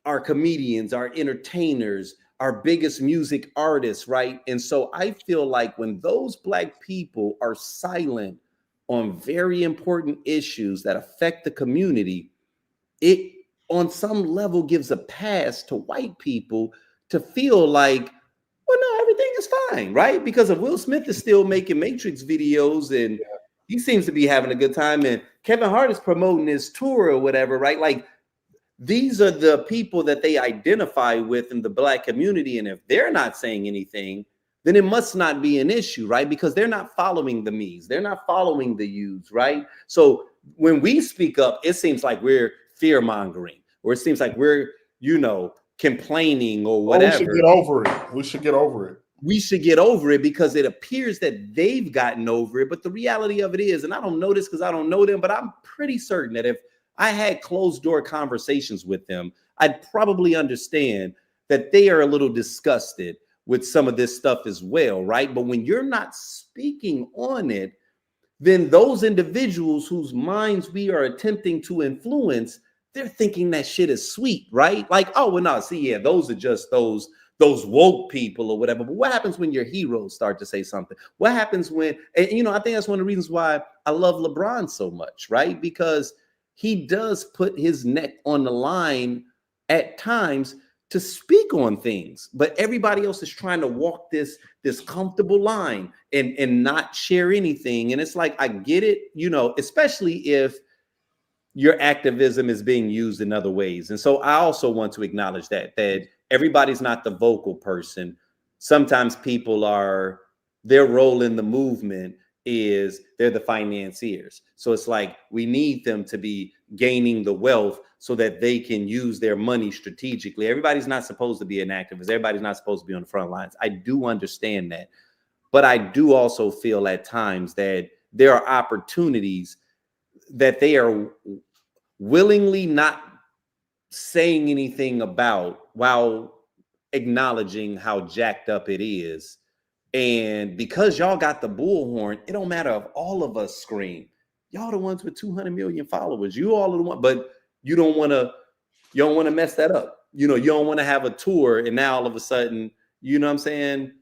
our comedians, our entertainers, our biggest music artists, right? And so I feel like when those Black people are silent on very important issues that affect the community, it on some level gives a pass to white people to feel like, well, no, everything is fine, right? Because if Will Smith is still making Matrix videos and he seems to be having a good time, and Kevin Hart is promoting his tour or whatever, right? Like, these are the people that they identify with in the Black community. And if they're not saying anything, then it must not be an issue, right? Because they're not following the me's, they're not following the you's, right? So when we speak up, it seems like we're fear mongering, or it seems like we're, complaining or whatever. We should get over it. We should get over it because it appears that they've gotten over it. But the reality of it is, and I don't know this because I don't know them, but I'm pretty certain that if I had closed door conversations with them, I'd probably understand that they are a little disgusted with some of this stuff as well, right? But when you're not speaking on it, then those individuals whose minds we are attempting to influence, they're thinking that shit is sweet, right? Like, oh, well, no, see, yeah, those are just those woke people or whatever. But what happens when your heroes start to say something? What happens when, and I think that's one of the reasons why I love LeBron so much, right? Because he does put his neck on the line at times to speak on things, but everybody else is trying to walk this comfortable line and not share anything. And it's like, I get it, especially if your activism is being used in other ways. And so I also want to acknowledge that everybody's not the vocal person. Sometimes people are, their role in the movement is they're the financiers. So it's like we need them to be gaining the wealth so that they can use their money strategically. Everybody's not supposed to be an activist. Everybody's not supposed to be on the front lines. I do understand that. But I do also feel at times that there are opportunities that they are willingly not saying anything about while acknowledging how jacked up it is. And because y'all got the bullhorn, it don't matter if all of us scream. Y'all the ones with 200 million followers. You all are the one, but you don't want to mess that up. You don't want to have a tour and now all of a sudden, you know what I'm saying?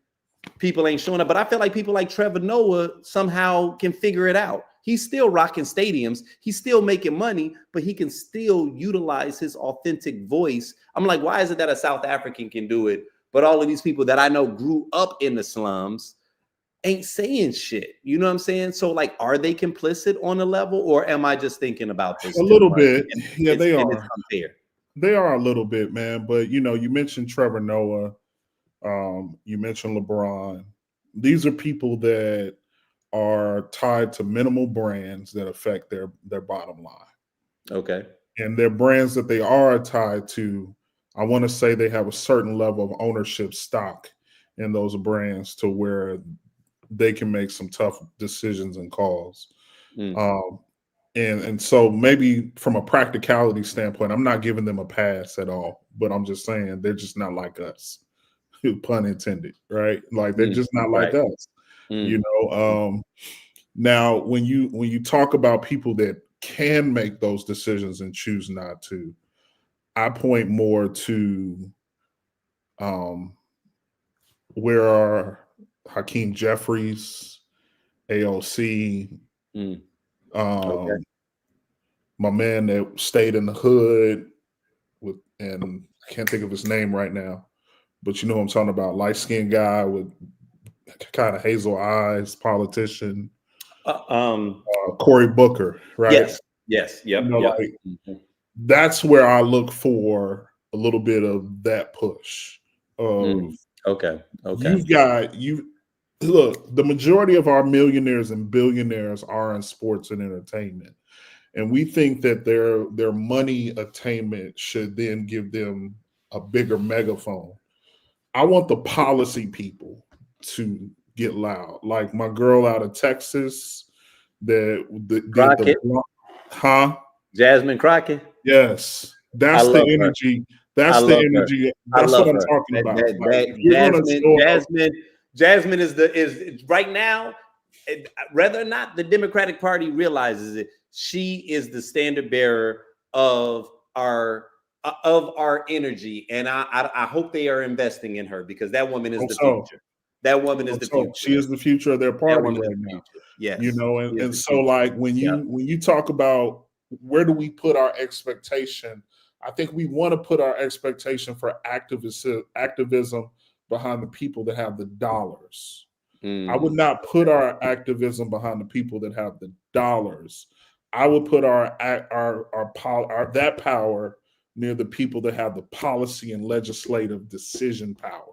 People ain't showing up. But I feel like people like Trevor Noah somehow can figure it out. He's still rocking stadiums. He's still making money, but he can still utilize his authentic voice. I'm like, why is it that a South African can do it, but all of these people that I know grew up in the slums ain't saying shit? You know what I'm saying? So like, are they complicit on a level, or am I just thinking about this a little bit? Yeah, they are. It's unfair. They are a little bit, man. But you mentioned Trevor Noah. You mentioned LeBron. These are people that are tied to minimal brands that affect their bottom line. Okay. And their brands that they are tied to, I want to say they have a certain level of ownership stock in those brands to where they can make some tough decisions and calls. And so maybe from a practicality standpoint, I'm not giving them a pass at all, but I'm just saying they're just not like us. Pun intended, right? Like they're just not like us. Now when you talk about people that can make those decisions and choose not to, I point more to where are Hakeem Jeffries, AOC, Okay. my man that stayed in the hood and I can't think of his name right now, but you know what I'm talking about, light-skinned guy with kind of hazel eyes, politician, Cory Booker, right? Yes. Yep. Like, that's where I look for a little bit of that push. Okay. Look, the majority of our millionaires and billionaires are in sports and entertainment. And we think that their money attainment should then give them a bigger megaphone. I want the policy people to get loud. Like my girl out of Texas Jasmine Crockett. Yes. That's the energy. That's the energy. That's what I'm talking about. Jasmine is right now, whether or not the Democratic Party realizes it, she is the standard bearer of our energy, and I hope they are investing in her, because that woman is the future. That woman is the future. She is the future of their party right now. Yes, and so like when you talk about where do we put our expectation, I think we want to put our expectation for activism behind the people that have the dollars. I would not put our activism behind the people that have the dollars. I would put our that power near the people that have the policy and legislative decision power.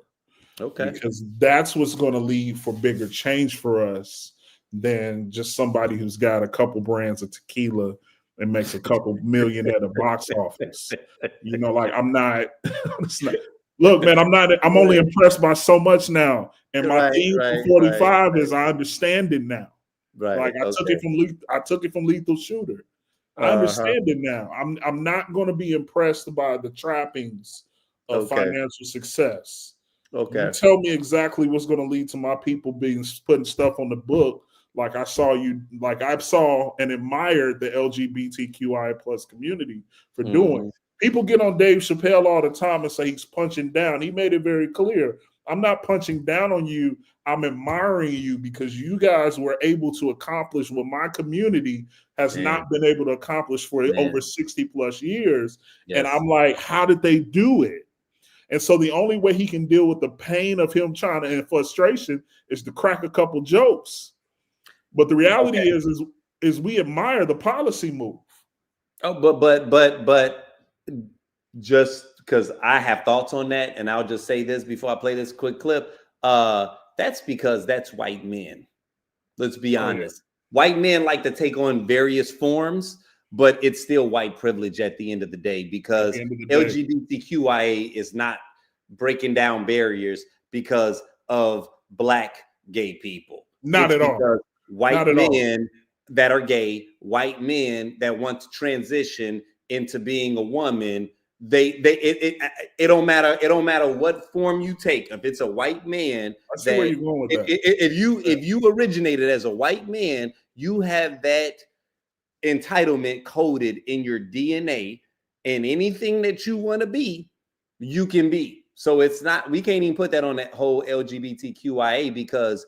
Okay. Because that's what's going to lead for bigger change for us than just somebody who's got a couple brands of tequila and makes a couple million at a box office. Like I'm not, look, man, I'm only impressed by so much now. And my theme for 45 is I understand it now. Right. Like I took it from Lethal Shooter. I understand it now. I'm not going to be impressed by the trappings of financial success. Okay. You tell me exactly what's going to lead to my people putting stuff on the book. Like I saw and admired the LGBTQI plus community for doing. People get on Dave Chappelle all the time and say he's punching down. He made it very clear. I'm not punching down on you. I'm admiring you because you guys were able to accomplish what my community has not been able to accomplish for over 60 plus years. Yes. And I'm like, how did they do it? And so the only way he can deal with the pain of him trying to and frustration is to crack a couple jokes. But the reality is we admire the policy move. Oh, but just because I have thoughts on that, and I'll just say this before I play this quick clip. That's because that's white men. Let's be honest. White men like to take on various forms, but it's still white privilege at the end of the day, because LGBTQIA is not breaking down barriers because of Black gay people. Not it's at all. Because white Not men that are gay, white men that want to transition into being a woman, it don't matter. It don't matter what form you take. If it's a white man, I see where you're going with that. If you originated as a white man, you have that entitlement coded in your DNA, and anything that you want to be, you can be. So it's not, we can't even put that on that whole LGBTQIA, because,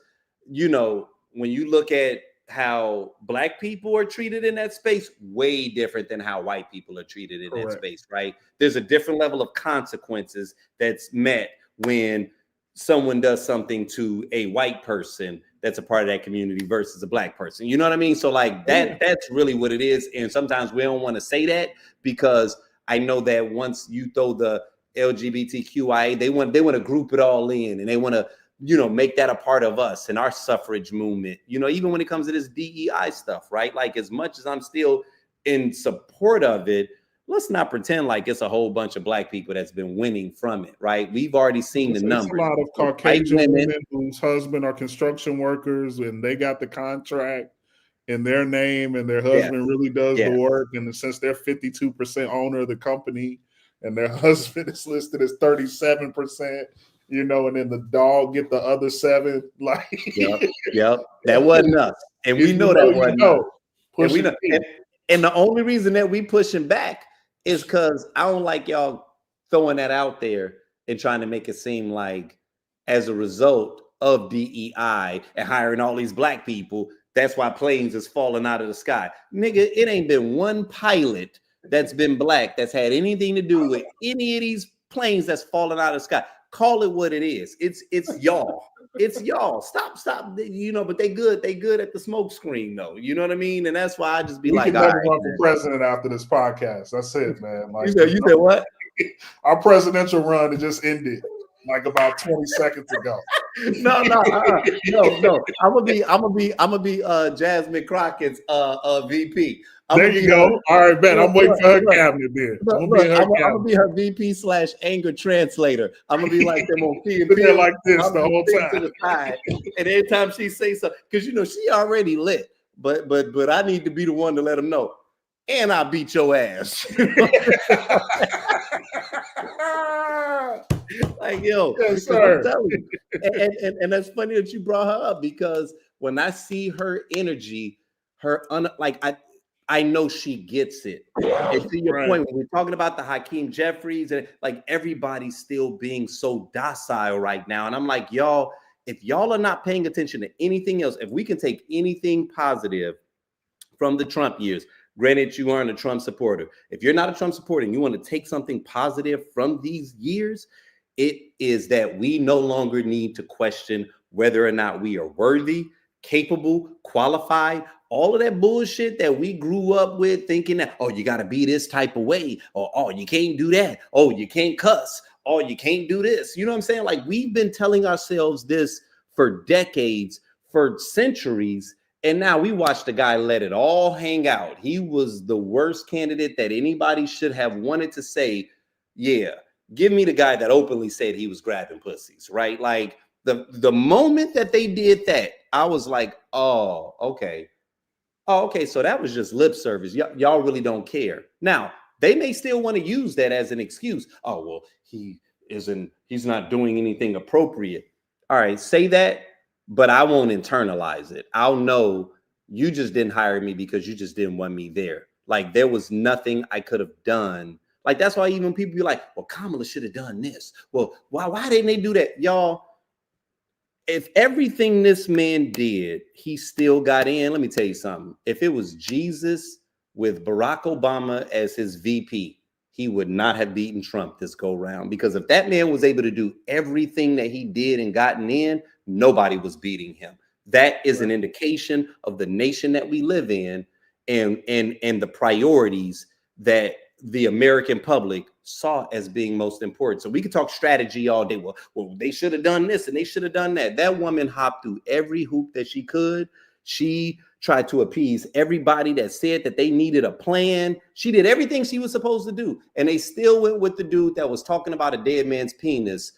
you know, when you look at how Black people are treated in that space, way different than how white people are treated in that space, right? There's a different level of consequences that's met when someone does something to a white person that's a part of that community versus a Black person. You know what I mean? So like that's really what it is. And sometimes we don't want to say that, because I know that once you throw the LGBTQIA, they want to group it all in, and they want to, you know, make that a part of us and our suffrage movement, you know, even when it comes to this DEI stuff, right? Like, as much as I'm still in support of it, let's not pretend like it's a whole bunch of Black people that's been winning from it, right? We've already seen the numbers. A lot of Caucasian women whose husband are construction workers, and they got the contract in their name, and their husband really does the work. And since they're 52% owner of the company, and their husband is listed as 37%, you know, and then the dog get the other 7. Like, yep, that wasn't us, and we know that wasn't us. And we know, and the only reason that we pushing back is because I don't like y'all throwing that out there and trying to make it seem like, as a result of DEI and hiring all these Black people, that's why planes is falling out of the sky. Nigga, it ain't been one pilot that's been Black that's had anything to do with any of these planes that's falling out of the sky. Call it what it is. It's y'all. It's y'all. Stop. You know, but they good at the smoke screen, though. You know what I mean? And that's why I just be we like, can never run for president after this podcast. That's it, man. Like, you said what? Our presidential run, it just ended like about 20 seconds ago. No. I'm gonna be Jasmine Crockett's VP. There you go. All right, Ben. I'm waiting for her cabinet there. I'm gonna be her VP / anger translator. I'm gonna be like them on PNP, like this the whole time. To the side. And every time she says something, because you know she already lit, but I need to be the one to let them know. And I beat your ass. Like, yo, yes, sir. And that's funny that you brought her up, because when I see her energy, I know she gets it. And to your point, when we're talking about the Hakeem Jeffries, and like, everybody's still being so docile right now. And I'm like, y'all, if y'all are not paying attention to anything else, if we can take anything positive from the Trump years, granted, you aren't a Trump supporter. If you're not a Trump supporter and you want to take something positive from these years, it is that we no longer need to question whether or not we are worthy, capable, qualified. All of that bullshit that we grew up with, thinking that, oh, you got to be this type of way, or oh, you can't do that, oh, you can't cuss, oh, you can't do this. You know what I'm saying? Like, we've been telling ourselves this for decades, for centuries. And now we watched the guy let it all hang out. He was the worst candidate that anybody should have wanted to say, yeah, give me the guy that openly said he was grabbing pussies, right? Like, the moment that they did that, I was like, oh, okay. Oh, okay, so that was just lip service. Y'all really don't care. Now, they may still want to use that as an excuse. Oh, well, he's not doing anything appropriate. All right, say that, but I won't internalize it. I'll know you just didn't hire me because you just didn't want me there. Like, there was nothing I could have done. Like, that's why even people be like, well, Kamala should have done this. Well, why didn't they do that? Y'all, if everything this man did, he still got in, let me tell you something. If it was Jesus with Barack Obama as his VP, he would not have beaten Trump this go round. Because if that man was able to do everything that he did and gotten in, nobody was beating him. That is an indication of the nation that we live in, and the priorities that the American public saw as being most important. So we could talk strategy all day. Well, they should have done this and they should have done that. That woman hopped through every hoop that she could. She tried to appease everybody that said that they needed a plan. She did everything she was supposed to do. And they still went with the dude that was talking about a dead man's penis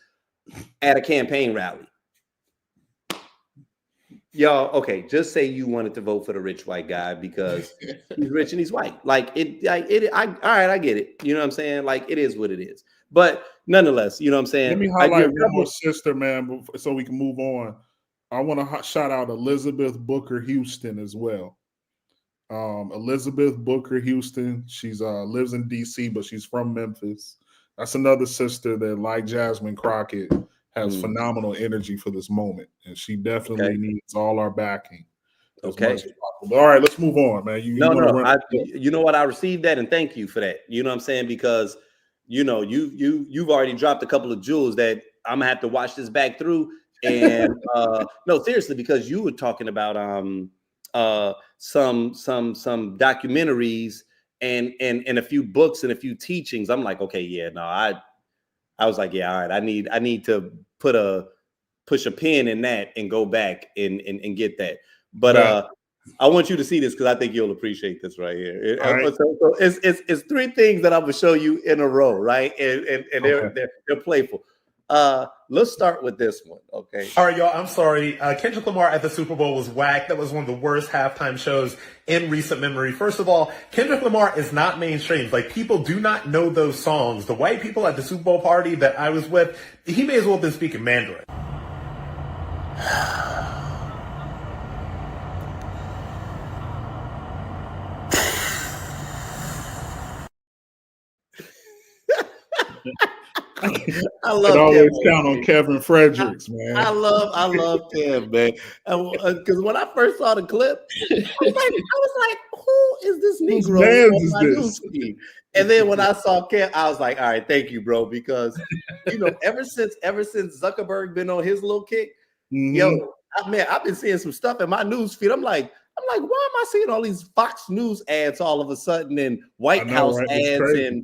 at a campaign rally. Y'all, okay, just say you wanted to vote for the rich white guy because he's rich and he's white. Like all right, I get it. You know what I'm saying? Like, it is what it is. But nonetheless, you know what I'm saying? Let me highlight one more sister, man, so we can move on. I want to shout out Elizabeth Booker Houston as well. Elizabeth Booker Houston. She's lives in DC, but she's from Memphis. That's another sister that, like Jasmine Crockett, has phenomenal energy for this moment, and she definitely needs all our backing. Okay. All right, let's move on, man. You know what? I received that, and thank you for that. You know what I'm saying? Because you've already dropped a couple of jewels that I'm gonna have to watch this back through. And no, seriously, because you were talking about some documentaries and a few books and a few teachings. I'm like, okay, yeah, no, I was like, yeah, all right, I need to push a pin in that and go back and get that. But I want you to see this because I think you'll appreciate this right here. Right. So it's three things that I'm gonna show you in a row, right? And they're playful. Let's start with this one, okay? All right, y'all. I'm sorry. Kendrick Lamar at the Super Bowl was whack. That was one of the worst halftime shows in recent memory. First of all, Kendrick Lamar is not mainstream. Like, people do not know those songs. The white people at the Super Bowl party that I was with, he may as well have been speaking Mandarin. I love always count on Kevin Fredericks, man. I love Kev, man. Because when I first saw the clip, I was like, who is this Negro on my news feed? And then when I saw Kev, I was like, all right, thank you, bro. Because ever since Zuckerberg been on his little kick, I've been seeing some stuff in my news feed. I'm like, why am I seeing all these Fox News ads all of a sudden and White House ads and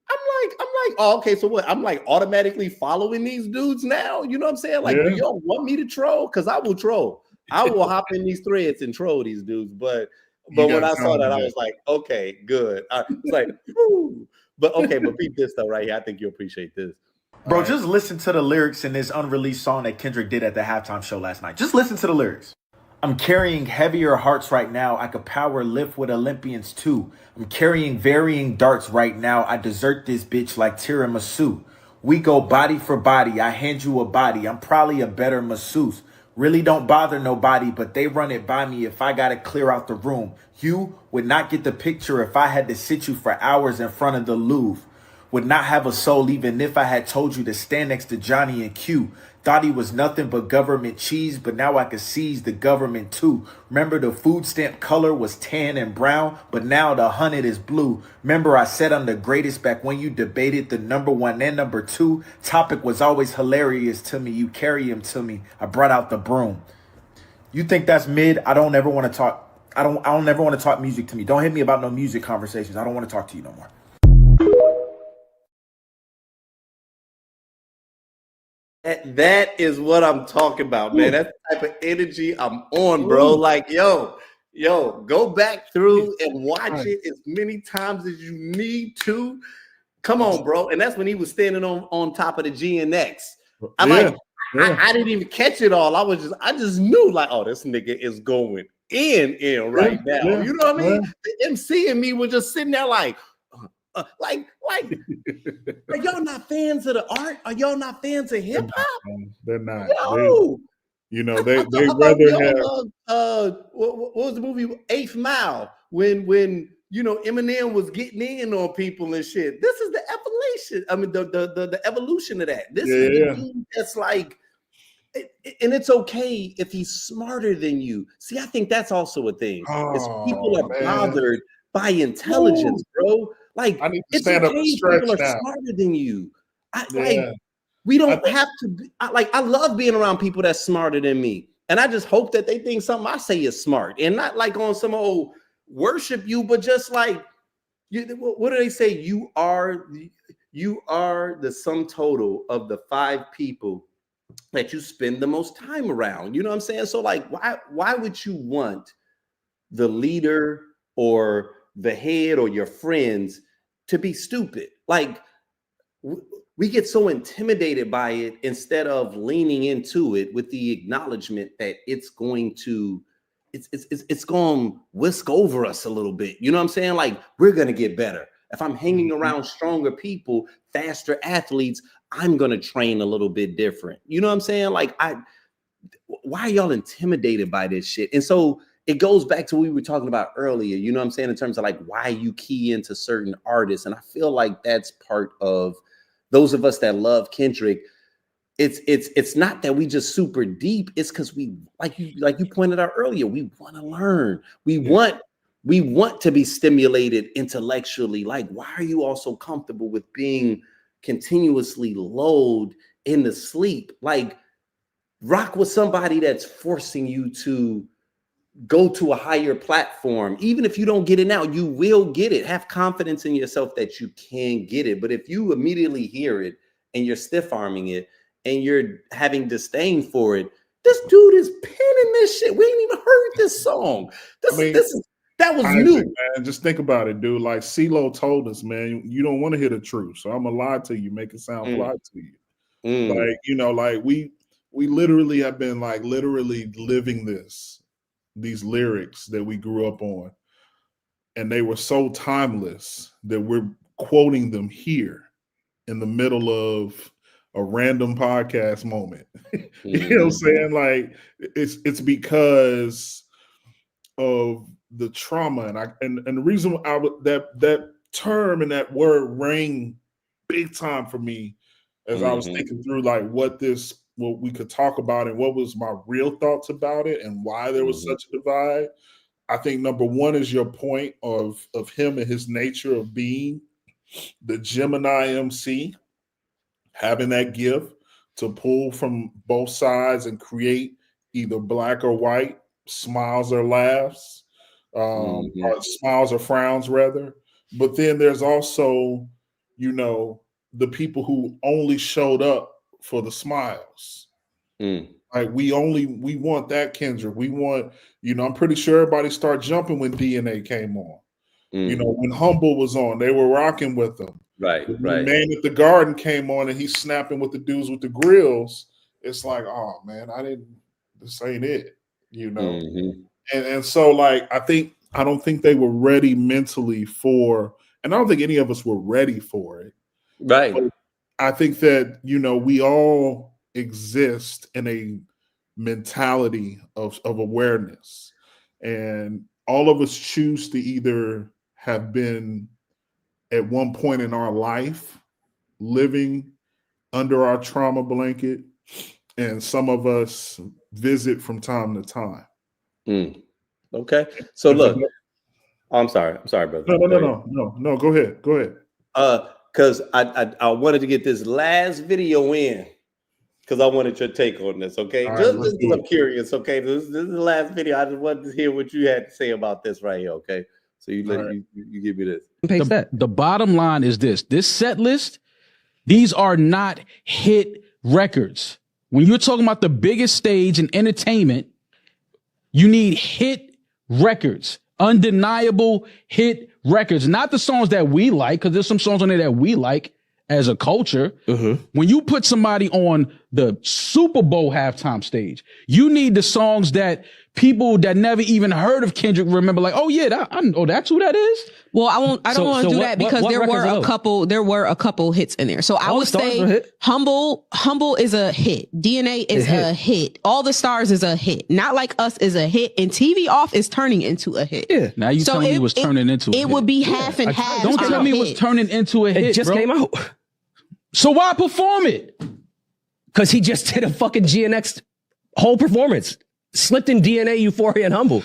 I'm like, oh, okay, so what? I'm like automatically following these dudes now. You know what I'm saying? Like, do y'all want me to troll? Because I will troll. I will hop in these threads and troll these dudes. But when I saw that, I was like, okay, good. I was like, whoo. But beat this though right here. I think you'll appreciate this. Bro, just listen to the lyrics in this unreleased song that Kendrick did at the halftime show last night. Just listen to the lyrics. I'm carrying heavier hearts right now. I could power lift with Olympians too. I'm carrying varying darts right now. I desert this bitch like tiramisu. We go body for body. I hand you a body. I'm probably a better masseuse. Really don't bother nobody, but they run it by me if I gotta clear out the room. You would not get the picture if I had to sit you for hours in front of the Louvre. Would not have a soul even if I had told you to stand next to Johnny and Q. Thought he was nothing but government cheese, but now I could seize the government too. Remember the food stamp color was tan and brown, but now the 100 is blue. Remember I said I'm the greatest back when you debated the number 1 and number 2. Topic was always hilarious to me. You carry him to me. I brought out the broom. You think that's mid? I don't ever want to talk. I don't ever want to talk music to me. Don't hit me about no music conversations. I don't want to talk to you no more. That is what I'm talking about, man. That's the type of energy I'm on, bro. Like, yo, go back through and watch it as many times as you need to. Come on, bro. And that's when he was standing on top of the GNX. I didn't even catch it all. I just knew, like, oh, this nigga is going in right now. Yeah, you know what I mean? The MC and me were just sitting there like are y'all not fans of the art? Are y'all not fans of hip hop? They're not. Yo, they rather have. What was the movie 8th Mile when Eminem was getting in on people and shit? This is the evolution. I mean, the evolution of that. This is the dude that's like, and it's okay if he's smarter than you. See, I think that's also a thing. People are bothered by intelligence, bro. Like, I need to stand up and stretch people are smarter than you. We don't have to be, I love being around people that's smarter than me. And I just hope that they think something I say is smart and not like on some old worship you, but just like, what do they say? You are the sum total of the 5 people that you spend the most time around. You know what I'm saying? So like, why would you want the leader or the head or your friends to be stupid? Like, we get so intimidated by it instead of leaning into it with the acknowledgement that it's going to whisk over us a little bit. You know what I'm saying? Like, we're going to get better. If I'm hanging around stronger people, faster athletes, I'm going to train a little bit different. You know what I'm saying? Like, why are y'all intimidated by this shit? And so it goes back to what we were talking about earlier, you know what I'm saying? In terms of like why you key into certain artists. And I feel like that's part of those of us that love Kendrick. It's not that we just super deep. It's because we, like you pointed out earlier, we want to learn. We want to be stimulated intellectually. Like, why are you all so comfortable with being continuously lulled into sleep? Like, rock with somebody that's forcing you to go to a higher platform. Even if you don't get it now, you will get it. Have confidence in yourself that you can get it. But if you immediately hear it and you're stiff arming it and you're having disdain for it, this dude is penning this shit. We ain't even heard this song. That was new. Man, just think about it, dude. Like CeeLo told us, man, you don't want to hear the truth. So I'm gonna lie to you, make it sound fly to you. Like, you know, like we literally have been like literally living these lyrics that we grew up on, and they were so timeless that we're quoting them here in the middle of a random podcast moment. You know what I'm saying? Like it's because of the trauma, and the reason that term and that word rang big time for me as I was thinking through like what we could talk about and what was my real thoughts about it and why there was such a divide. I think number one is your point of him and his nature of being the Gemini MC, having that gift to pull from both sides and create either black or white, smiles or laughs, or smiles or frowns rather. But then there's also, you know, the people who only showed up for the smiles. Like we want that Kendrick. We want, you know, I'm pretty sure everybody started jumping when DNA came on. You know, when Humble was on, they were rocking with them. Right. When Man at the Garden came on and he's snapping with the dudes with the grills, it's like, oh man, this ain't it, you know. And so like I don't think they were ready mentally for, and I don't think any of us were ready for it. Right. But I think that, you know, we all exist in a mentality of awareness, and all of us choose to either have been at one point in our life living under our trauma blanket, and some of us visit from time to time. Okay. So look, I'm sorry, brother. No, go ahead. Because I wanted to get this last video in because I wanted your take on this. Okay, just because I'm curious. Okay, this is the last video. I just wanted to hear what you had to say about this right here. Okay, so you give me this. The bottom line is this set list, these are not hit records. When you're talking about the biggest stage in entertainment, you need hit records, undeniable hit records, not the songs that we like, because there's some songs on there that we like as a culture. When you put somebody on the Super Bowl halftime stage, you need the songs that people that never even heard of Kendrick remember, like, oh yeah, I know that's who that is. Well, I don't want to do that because there were a couple hits in there. So I would say Humble is a hit. DNA is a hit. All the Stars is a hit. Not Like Us is a hit. And TV Off is turning into a hit. Yeah. Now you telling me it was turning into a hit. It would be half and half. Don't tell me it was turning into a hit. It just came out. So why perform it? Because he just did a fucking GNX whole performance. Slipped in DNA, Euphoria, and Humble.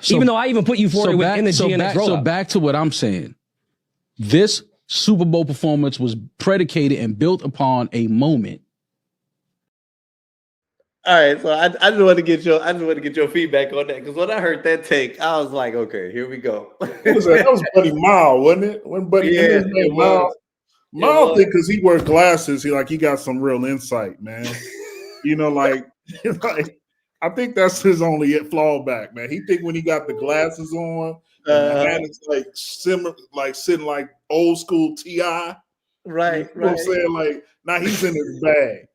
Even though I even put Euphoria within the GNX rollout. So back to what I'm saying. This Super Bowl performance was predicated and built upon a moment. All right, so I just want to get your feedback on that, because when I heard that take, I was like, okay, here we go. That was Buddy Mile, wasn't it? When Buddy Mile, because he wears glasses, he got some real insight, man. You know, like I think that's his only fallback, man. He think when he got the glasses on and the hat is like similar, like sitting like old school T.I. Right, you know what I'm saying? Like now he's in his bag.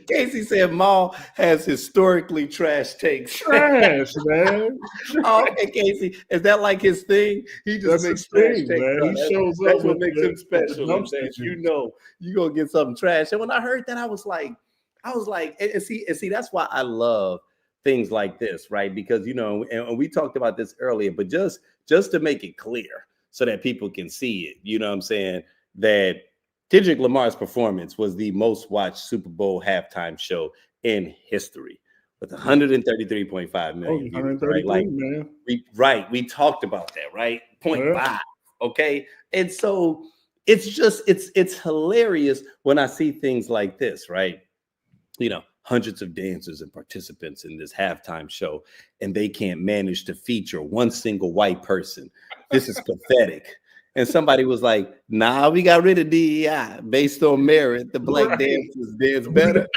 Casey said Maul has historically trash takes. Trash, man. Oh, okay, Casey. Is that like his thing? He just makes trash takes. Man. He shows that's up what makes him special. And dumpster you know you're gonna get something trash. And when I heard that, I was like, and see, that's why I love things like this, right? Because you know, and we talked about this earlier, but just to make it clear so that people can see it, you know what I'm saying? That Kendrick Lamar's performance was the most watched Super Bowl halftime show in history with 133.5 million views, right? Like, man. we talked about that, right? 0.5, okay? And so it's hilarious when I see things like this, right? You know, hundreds of dancers and participants in this halftime show, and they can't manage to feature one single white person. This is pathetic. And somebody was like, nah, we got rid of DEI based on merit. The black dancers dance better.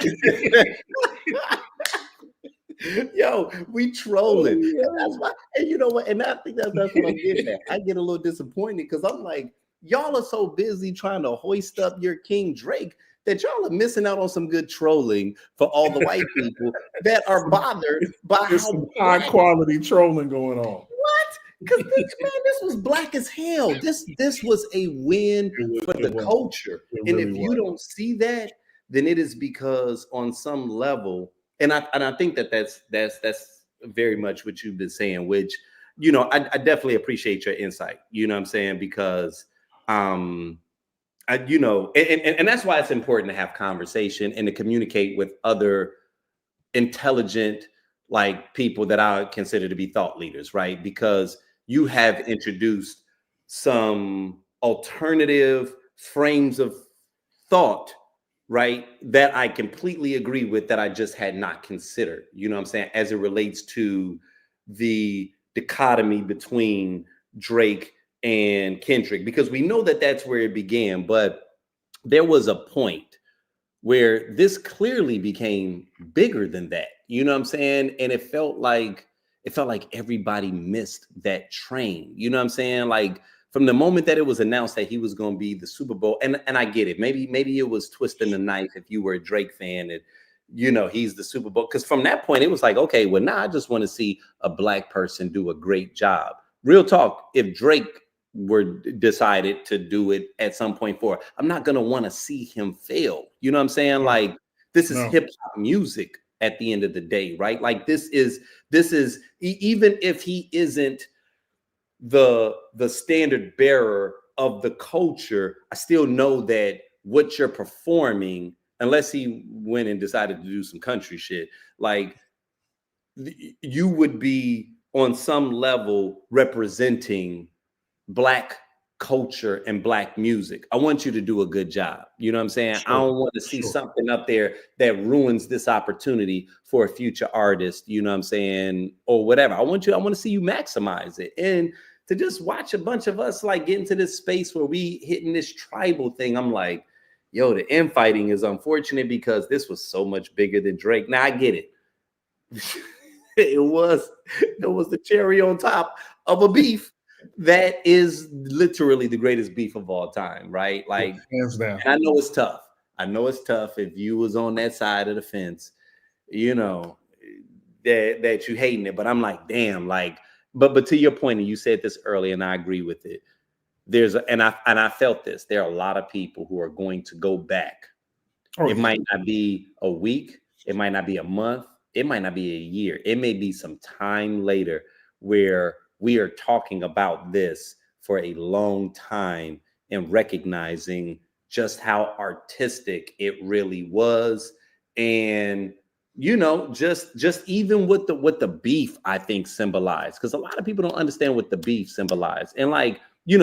Yo, we trolling. And that's why, and you know what? And I think that's what I'm getting at. I get a little disappointed because I'm like, y'all are so busy trying to hoist up your King Drake that y'all are missing out on some good trolling for all the white people that are bothered by how high quality trolling going on. What? Because this was black as hell. This was a win for the culture. And if you don't see that, then it is because on some level, and I think that's very much what you've been saying, which, you know, I definitely appreciate your insight. You know what I'm saying? Because you know, and that's why it's important to have conversation and to communicate with other intelligent, like people that I consider to be thought leaders, right? Because you have introduced some alternative frames of thought, right? That I completely agree with, that I just had not considered, you know what I'm saying? As it relates to the dichotomy between Drake and Kendrick, because we know that that's where it began, but there was a point where this clearly became bigger than that, you know what I'm saying? And it felt like everybody missed that train, you know what I'm saying? Like from the moment that it was announced that he was going to be the Super Bowl, and I get it, maybe it was twisting the knife if you were a Drake fan, and you know he's the Super Bowl, because from that point it was like, okay, well now I just want to see a black person do a great job. Real talk, if Drake were decided to do it at some point forward, I'm not going to want to see him fail. You know what I'm saying? Like this is hip hop music at the end of the day, right? Like this is even if he isn't the standard bearer of the culture, I still know that what you're performing, unless he went and decided to do some country shit, like you would be on some level representing black culture and black music. I want you to do a good job. You know what I'm saying? Sure. I don't want to see something up there that ruins this opportunity for a future artist, you know what I'm saying? Or whatever. I want to see you maximize it. And to just watch a bunch of us like get into this space where we hitting this tribal thing, I'm like, yo, the infighting is unfortunate because this was so much bigger than Drake. Now I get it. It was the cherry on top of a beef that is literally the greatest beef of all time, right? Like, hands down. And I know it's tough. I know it's tough if you was on that side of the fence, you know, that you hating it. But I'm like, damn, like, but to your point, and you said this earlier, and I agree with it. And I felt this. There are a lot of people who are going to go back. It might not be a week. It might not be a month. It might not be a year. It may be some time later where we are talking about this for a long time and recognizing just how artistic it really was. And, you know, just even what the beef, I think, symbolized, because a lot of people don't understand what the beef symbolized. And like, you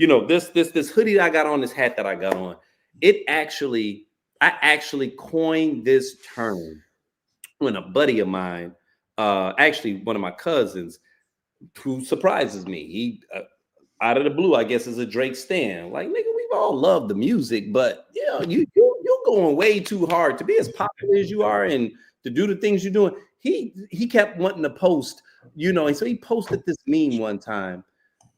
know, this hoodie I got on, this hat that I got on, I actually coined this term when a buddy of mine, actually one of my cousins, who surprises me. He out of the blue, I guess, is a Drake stan. Like, nigga, we've all loved the music, but you know, you're going way too hard to be as popular as you are and to do the things you're doing. He kept wanting to post, you know, and so he posted this meme one time.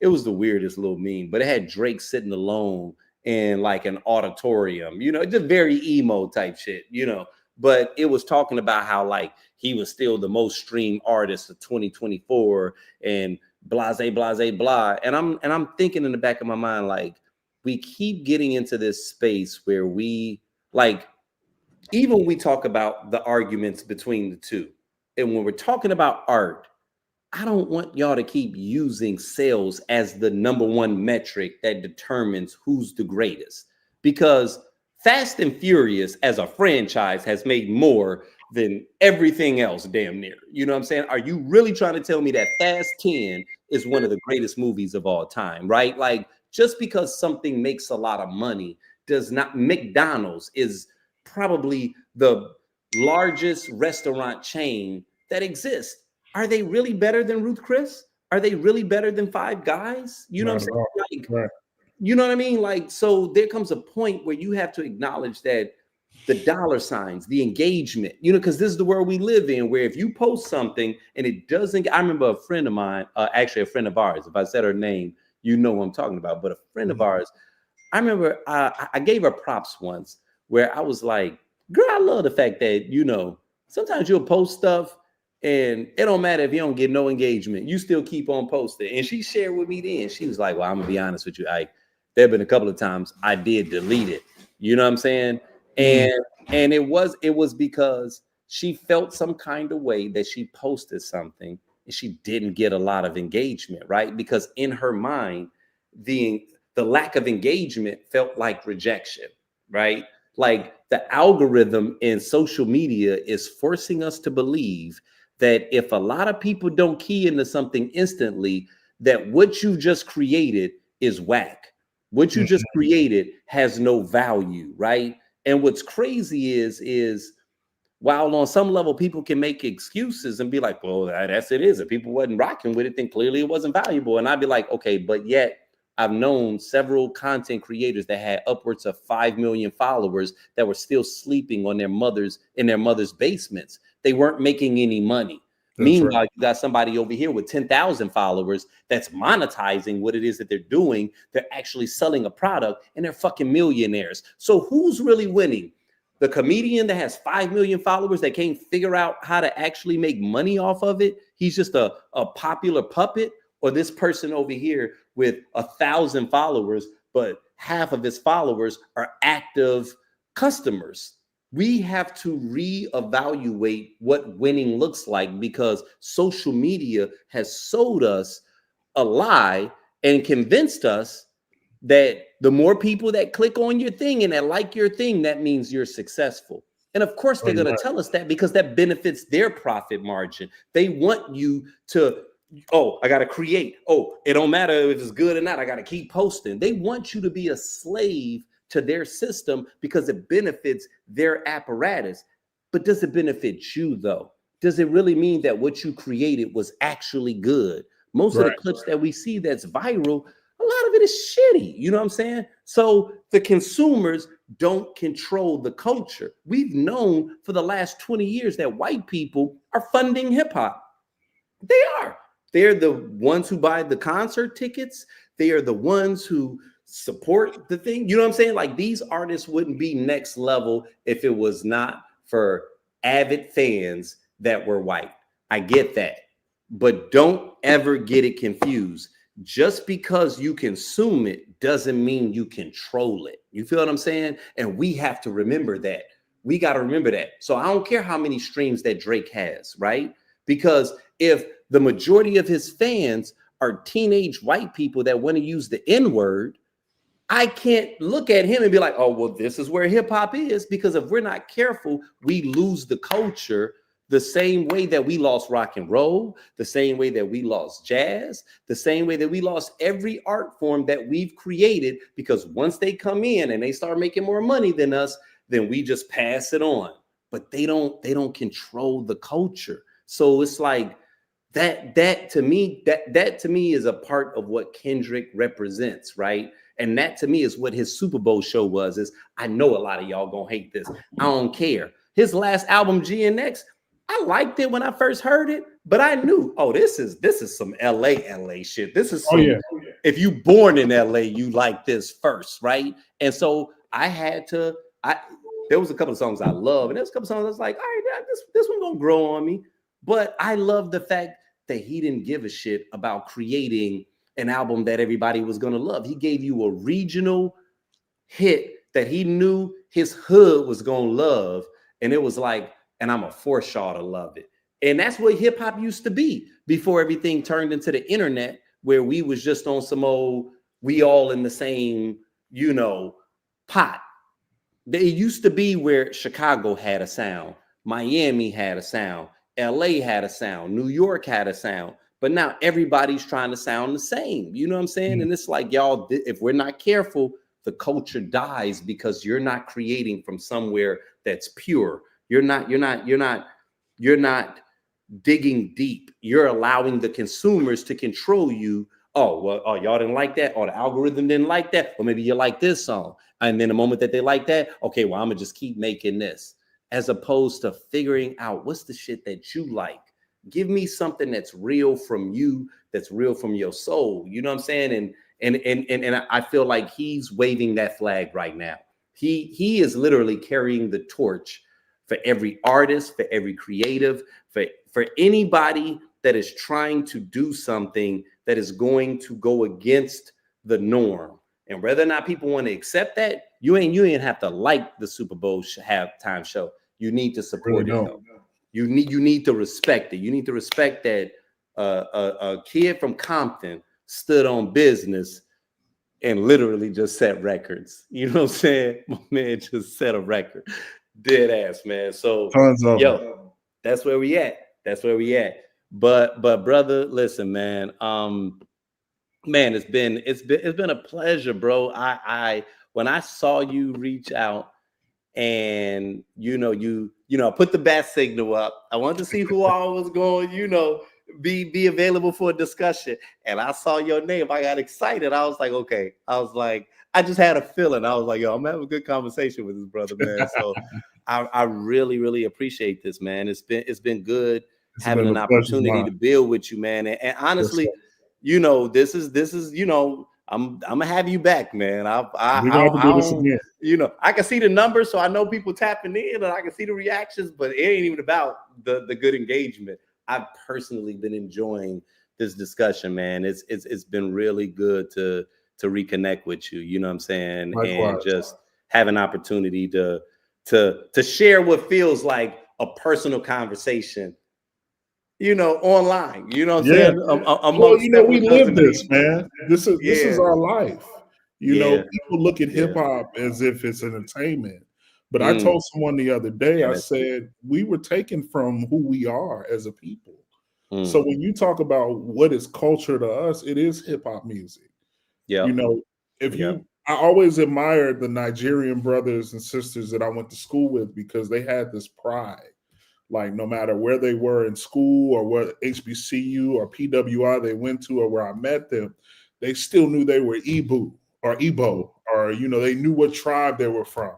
It was the weirdest little meme, but it had Drake sitting alone in like an auditorium, you know, just very emo type shit, you know. But it was talking about how like he was still the most streamed artist of 2024 and blase, blah. And I'm thinking in the back of my mind, like, we keep getting into this space where we like, even when we talk about the arguments between the two, and when we're talking about art, I don't want y'all to keep using sales as the number one metric that determines who's the greatest, because Fast and Furious as a franchise has made more than everything else damn near. You know what I'm saying? Are you really trying to tell me that Fast 10 is one of the greatest movies of all time, right? Like, just because something makes a lot of money does not, McDonald's is probably the largest restaurant chain that exists. Are they really better than Ruth Chris? Are they really better than Five Guys? You know what I'm saying? Like, right. You know what I mean? Like, so there comes a point where you have to acknowledge that the dollar signs, the engagement, you know, because this is the world we live in, where if you post something and it doesn't, I remember a friend of mine, actually a friend of ours, if I said her name, you know what I'm talking about, but a friend of ours, I remember I gave her props once where I was like, girl, I love the fact that, you know, sometimes you'll post stuff and it don't matter if you don't get no engagement, you still keep on posting. And she shared with me then, she was like, well, I'm gonna be honest with you, Ike, there have been a couple of times I did delete it. You know what I'm saying? And it was because she felt some kind of way that she posted something and she didn't get a lot of engagement, right? Because in her mind, the lack of engagement felt like rejection, right? Like the algorithm in social media is forcing us to believe that if a lot of people don't key into something instantly, that what you just created is whack. What you just created has no value, right? And what's crazy is while on some level people can make excuses and be like, well, that's it is. If people wasn't rocking with it, then clearly it wasn't valuable. And I'd be like, okay, but yet I've known several content creators that had upwards of 5 million followers that were still sleeping on in their mother's basements. They weren't making any money. Meanwhile, you got somebody over here with 10,000 followers that's monetizing what it is that they're doing. They're actually selling a product and they're fucking millionaires. So who's really winning? The comedian that has 5 million followers that can't figure out how to actually make money off of it? He's just a popular puppet? Or this person over here with 1,000 followers, but half of his followers are active customers? We have to reevaluate what winning looks like, because social media has sold us a lie and convinced us that the more people that click on your thing and that like your thing, that means you're successful. And of course, they're going to tell us that because that benefits their profit margin. They want you to, oh, I got to create. Oh, it don't matter if it's good or not. I got to keep posting. They want you to be a slave to their system because it benefits their apparatus. But does it benefit you though? Does it really mean that what you created was actually good? Most of the clips that we see that's viral, a lot of it is shitty. You know what I'm saying? So the consumers don't control the culture. We've known for the last 20 years that white people are funding hip hop. They are. They're the ones who buy the concert tickets. They are the ones who support the thing. You know what I'm saying? Like, these artists wouldn't be next level if it was not for avid fans that were white. I get that. But don't ever get it confused. Just because you consume it doesn't mean you control it. You feel what I'm saying? And we have to remember that. We got to remember that. So I don't care how many streams that Drake has, right? Because if the majority of his fans are teenage white people that want to use the N-word, I can't look at him and be like, oh, well, this is where hip hop is. Because if we're not careful, we lose the culture the same way that we lost rock and roll, the same way that we lost jazz, the same way that we lost every art form that we've created. Because once they come in and they start making more money than us, then we just pass it on. But they don't control the culture. So it's like, that to me, that to me is a part of what Kendrick represents, right? And that to me is what his Super Bowl show was. Is I know a lot of y'all gonna hate this. I don't care. His last album, GNX, I liked it when I first heard it, but I knew, oh, this is some LA shit. This is some, if you born in LA, you like this first, right? And so I had to, there was a couple of songs I love, and there's a couple of songs I was like, all right, this one gonna grow on me. But I love the fact that he didn't give a shit about creating an album that everybody was gonna love. He gave you a regional hit that he knew his hood was gonna love, and it was like, and I'm a force y'all to love it. And that's what hip hop used to be before everything turned into the internet, where we was just on some old, we all in the same, you know, pot. It used to be where Chicago had a sound, Miami had a sound, LA had a sound, New York had a sound, but now everybody's trying to sound the same. You know what I'm saying? And it's like, y'all, if we're not careful, the culture dies because you're not creating from somewhere that's pure. You're not digging deep. You're allowing the consumers to control you. Oh, well, oh, y'all didn't like that. Oh, the algorithm didn't like that. Well, maybe you like this song. And then the moment that they like that, okay, well, I'm gonna just keep making this, as opposed to figuring out what's the shit that you like. Give me something that's real from you, that's real from your soul. You know what I'm saying? And I feel like he's waving that flag right now. He is literally carrying the torch for every artist, for every creative, for anybody that is trying to do something that is going to go against the norm. And whether or not people want to accept that, you ain't have to like the Super Bowl halftime show. You need to support it though. You need to respect it. You need to respect that a kid from Compton stood on business and literally just set records. You know what I'm saying? My man just set a record. Dead ass, man. So yo, that's where we at. That's where we at. But brother, listen, man. Man, it's been a pleasure, bro. I when I saw you reach out and put the bat signal up, I wanted to see who all was going, be available for a discussion. And I saw your name. I got excited. I was like, okay. I just had a feeling. I was like, yo, I'm having a good conversation with this brother, man. So I really, really appreciate this, man. It's been good having an opportunity to build with you, man. And honestly, this is I'm gonna have you back, man. I can see the numbers, so I know people tapping in, and I can see the reactions, but it ain't even about the good engagement. I've personally been enjoying this discussion, man. It's been really good to reconnect with you. You know what I'm saying? Likewise. And just have an opportunity to share what feels like a personal conversation, online. You know what I'm saying? We live this, man. This is our life. People look at hip hop as if it's entertainment. But I told someone the other day, I said, we were taken from who we are as a people. So when you talk about what is culture to us, it is hip hop music. Yeah. I always admired the Nigerian brothers and sisters that I went to school with, because they had this pride. Like, no matter where they were in school or what HBCU or PWI they went to or where I met them, they still knew they were Igbo or Igbo, or, they knew what tribe they were from.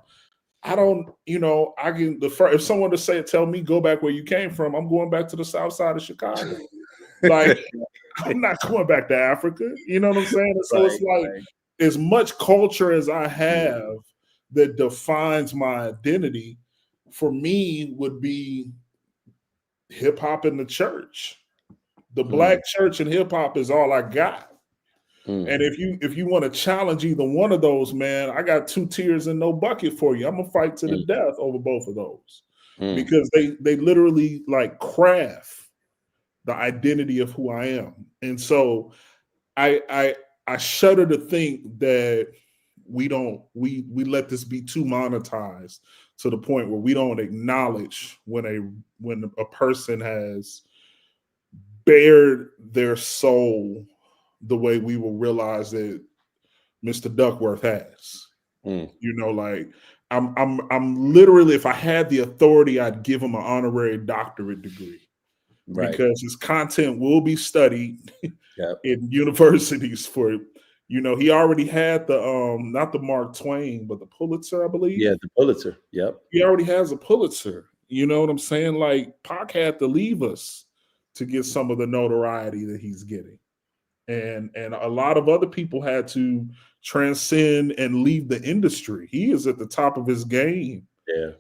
I don't, if someone to tell me, go back where you came from, I'm going back to the south side of Chicago. Like, I'm not going back to Africa. You know what I'm saying? And so it's like, as much culture as I have that defines my identity, for me would be hip hop in the church. The black church and hip hop is all I got. And if you want to challenge either one of those, man, I got 2 tears and no bucket for you. I'm gonna fight to the death over both of those, because they literally like craft the identity of who I am. And so I shudder to think that we let this be too monetized to the point where we don't acknowledge when a person has bared their soul the way we will realize that Mr. Duckworth has. Like I'm literally, if I had the authority, I'd give him an honorary doctorate degree, because his content will be studied Yep. in universities for, he already had the not the Mark Twain, but the Pulitzer, I believe. Yeah, the Pulitzer. Yep. He already has a Pulitzer. You know what I'm saying? Like, Pac had to leave us to get some of the notoriety that he's getting. And a lot of other people had to transcend and leave the industry. He is at the top of his game. Yeah.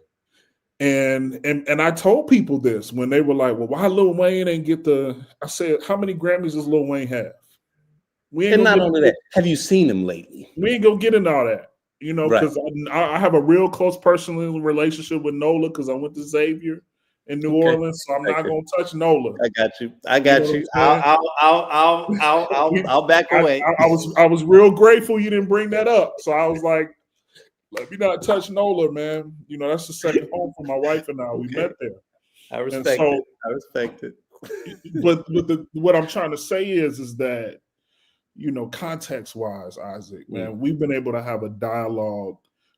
And I told people this when they were like, well, why Lil Wayne ain't get I said, how many Grammys does Lil Wayne have? And not only that, have you seen him lately? We ain't gonna get into all that, because I have a real close personal relationship with Nola because I went to Xavier in New Orleans, so I'm not gonna touch Nola. I got you. I'll back away. I was real grateful you didn't bring that up. So I was like, let me not touch Nola, man. That's the second home for my wife and I. We met there. I respect it. I respect it. But what I'm trying to say is that, context wise, Isaac, man, we've been able to have a dialogue,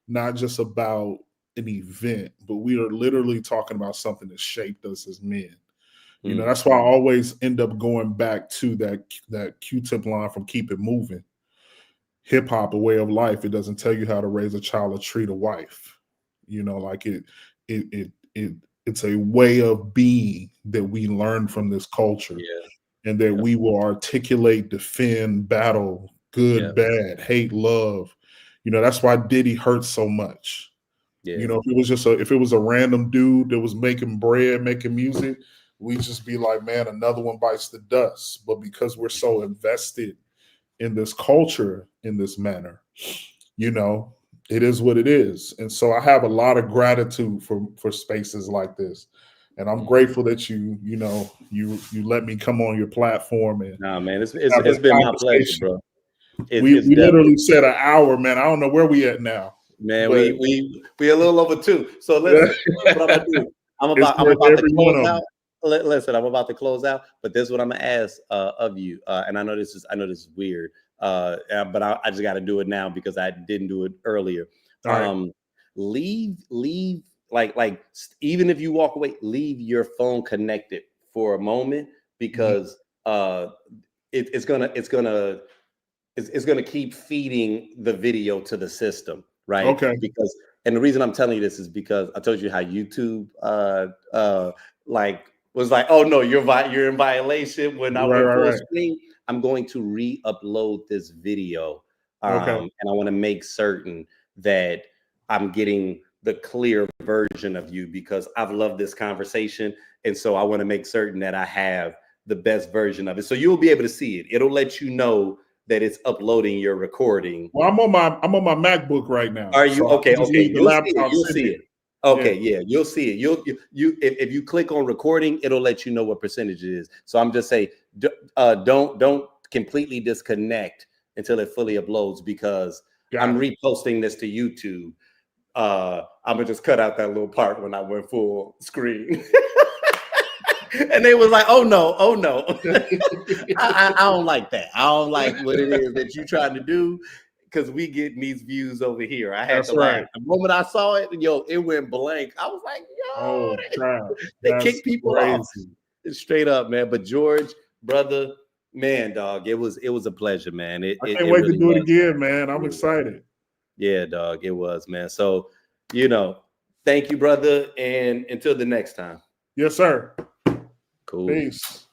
not just about an event, but we are literally talking about something that shaped us as men. That's why I always end up going back to that Q-tip line from Keep It Moving. Hip hop, a way of life. It doesn't tell you how to raise a child or treat a wife. Like it's a way of being that we learn from this culture. Yeah. And that we will articulate, defend, battle, good, bad, hate, love. That's why Diddy hurts so much. Yeah. If it was a random dude that was making bread, making music, we'd just be like, man, another one bites the dust. But because we're so invested in this culture in this manner, it is what it is. And so I have a lot of gratitude for spaces like this. And I'm grateful that you let me come on your platform. And nah, man, it's been my pleasure, bro. We literally said an hour, man. I don't know where we at now. Man, we a little over 2. So listen, what I'm gonna do. I'm about to close out. Listen, I'm about to close out, but this is what I'm gonna ask of you. And I know this is weird. But I just got to do it now because I didn't do it earlier. Leave like even if you walk away, leave your phone connected for a moment because it's gonna keep feeding the video to the system, right? Okay. And the reason I'm telling you this is because I told you how YouTube was like, oh no, you're in violation when I went full screen. I'm going to re-upload this video. And I want to make certain that I'm getting the clear version of you because I've loved this conversation. And so I want to make certain that I have the best version of it. So you'll be able to see it. It'll let you know that it's uploading your recording. Well, I'm on my MacBook right now. Are you so okay? Okay. You'll see it. Okay, you'll see it. If you click on recording, it'll let you know what percentage it is. So I'm just saying, don't completely disconnect until it fully uploads because I'm reposting this to YouTube. I'm gonna just cut out that little part when I went full screen. And they was like, oh no. I don't like that. I don't like what it is that you're trying to do. Because we getting these views over here. I had to laugh. The moment I saw it, it went blank. I was like, they kick people off. Straight up, man. But George, brother, man, dog, it was a pleasure, man. I can't wait to do it again, man. I'm excited. Yeah, dog, it was, man. So, thank you, brother. And until the next time. Yes, sir. Cool. Peace.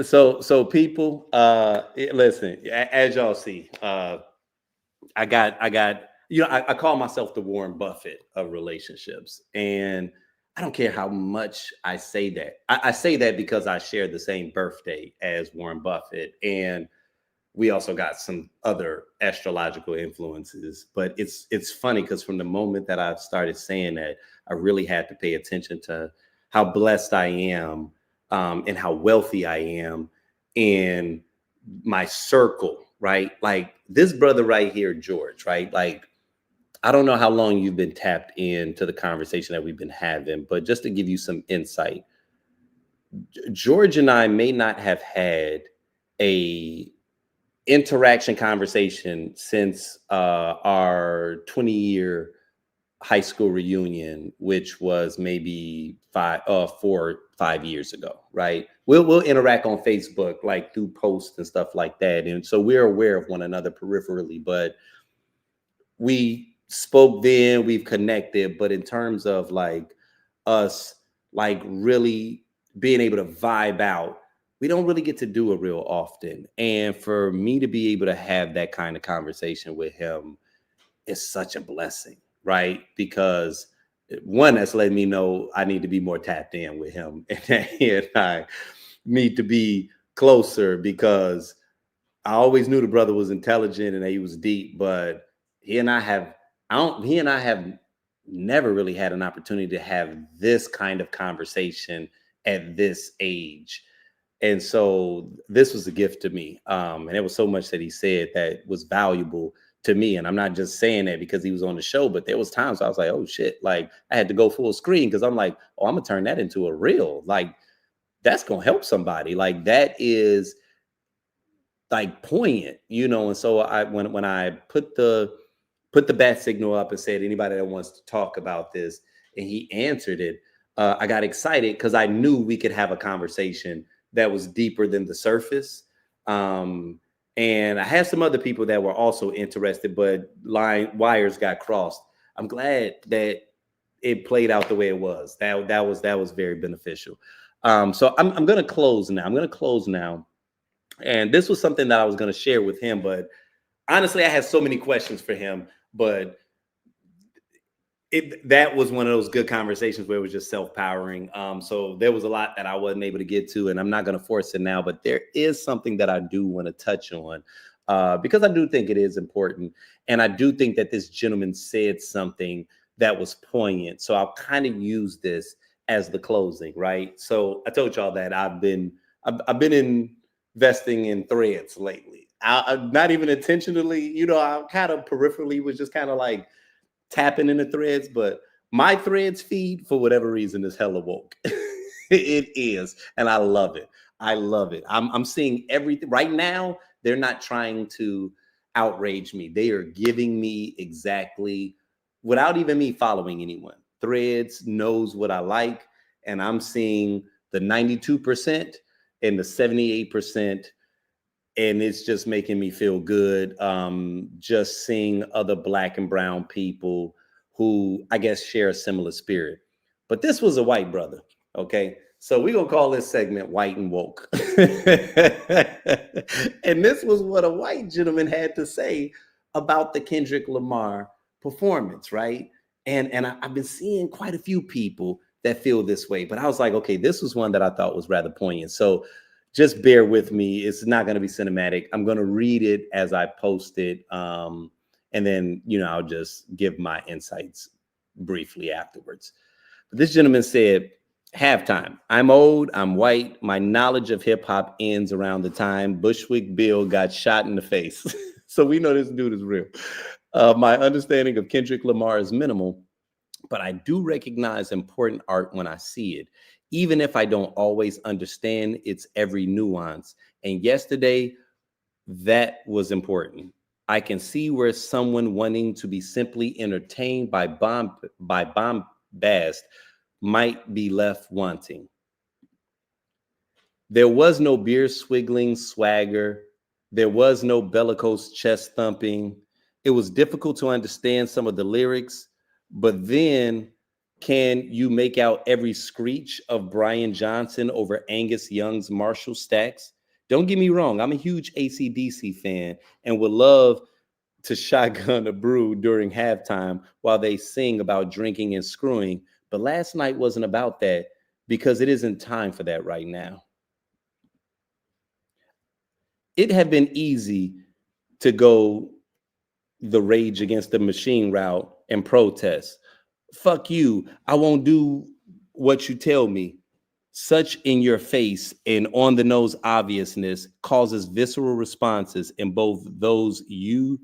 So people, listen, as y'all see, I call myself the Warren Buffett of relationships. And I don't care how much I say that. I say that because I share the same birthday as Warren Buffett. And we also got some other astrological influences. But it's funny because from the moment that I started saying that, I really had to pay attention to how blessed I am. And how wealthy I am in my circle, right? Like this brother right here, George, right? Like, I don't know how long you've been tapped into the conversation that we've been having, but just to give you some insight, George and I may not have had a interaction conversation since our 20-year high school reunion, which was maybe 4 or 5 years ago, right? We'll interact on Facebook, like through posts and stuff like that. And so we're aware of one another peripherally, but we spoke then, we've connected. But in terms of like us, like really being able to vibe out, we don't really get to do it real often. And for me to be able to have that kind of conversation with him is such a blessing, right? Because one, that's letting me know I need to be more tapped in with him, and I need to be closer, because I always knew the brother was intelligent and that he was deep, but he and I have never really had an opportunity to have this kind of conversation at this age. And so this was a gift to me. And it was so much that he said that was valuable to me. And I'm not just saying that because he was on the show, but there was times I was like, oh shit, like I had to go full screen, because I'm like, oh, I'm gonna turn that into a reel. Like that's gonna help somebody. Like that is like poignant, you know. And so when I put the bat signal up and said, anybody that wants to talk about this, and he answered it, I got excited because I knew we could have a conversation that was deeper than the surface. And I had some other people that were also interested, but wires got crossed. I'm glad that it played out the way it was. That was very beneficial. So I'm going to close now. And this was something that I was going to share with him, but honestly, I had so many questions for him, but that was one of those good conversations where it was just self-powering. So there was a lot that I wasn't able to get to, and I'm not going to force it now, but there is something that I do want to touch on, because I do think it is important. And I do think that this gentleman said something that was poignant. So I'll kind of use this as the closing, right? So I told y'all that I've been investing in Threads lately. I not even intentionally, you know, I kind of peripherally was just kind of like tapping into Threads, but my Threads feed, for whatever reason, is hella woke. It is, and I love it. I'm seeing everything right now. They're not trying to outrage me. They are giving me exactly, without even me following anyone. Threads knows what I like, and I'm seeing the 92% and the 78%. And it's just making me feel good. Just seeing other Black and brown people who I guess share a similar spirit. But this was a white brother. Okay. So we're going to call this segment White and Woke. And this was what a white gentleman had to say about the Kendrick Lamar performance, right? And I've been seeing quite a few people that feel this way, but I was like, okay, this was one that I thought was rather poignant. So just bear with me. It's not going to be cinematic. I'm going to read it as I post it. And then, you know, I'll just give my insights briefly afterwards. But this gentleman said, halftime. I'm old. I'm white. My knowledge of hip hop ends around the time Bushwick Bill got shot in the face. So we know this dude is real. My understanding of Kendrick Lamar is minimal, but I do recognize important art when I see it, even if I don't always understand its every nuance. And yesterday, that was important. I can see where someone wanting to be simply entertained by bombast might be left wanting. There was no beer swiggling swagger. There was no bellicose chest thumping. It was difficult to understand some of the lyrics, but then can you make out every screech of Brian Johnson over Angus Young's Marshall stacks? Don't get me wrong. I'm a huge AC/DC fan and would love to shotgun a brew during halftime while they sing about drinking and screwing. But last night wasn't about that, because it isn't time for that right now. It had been easy to go the Rage Against the Machine route and protest. Fuck you. I won't do what you tell me. Such in your face and on the nose obviousness causes visceral responses in both those you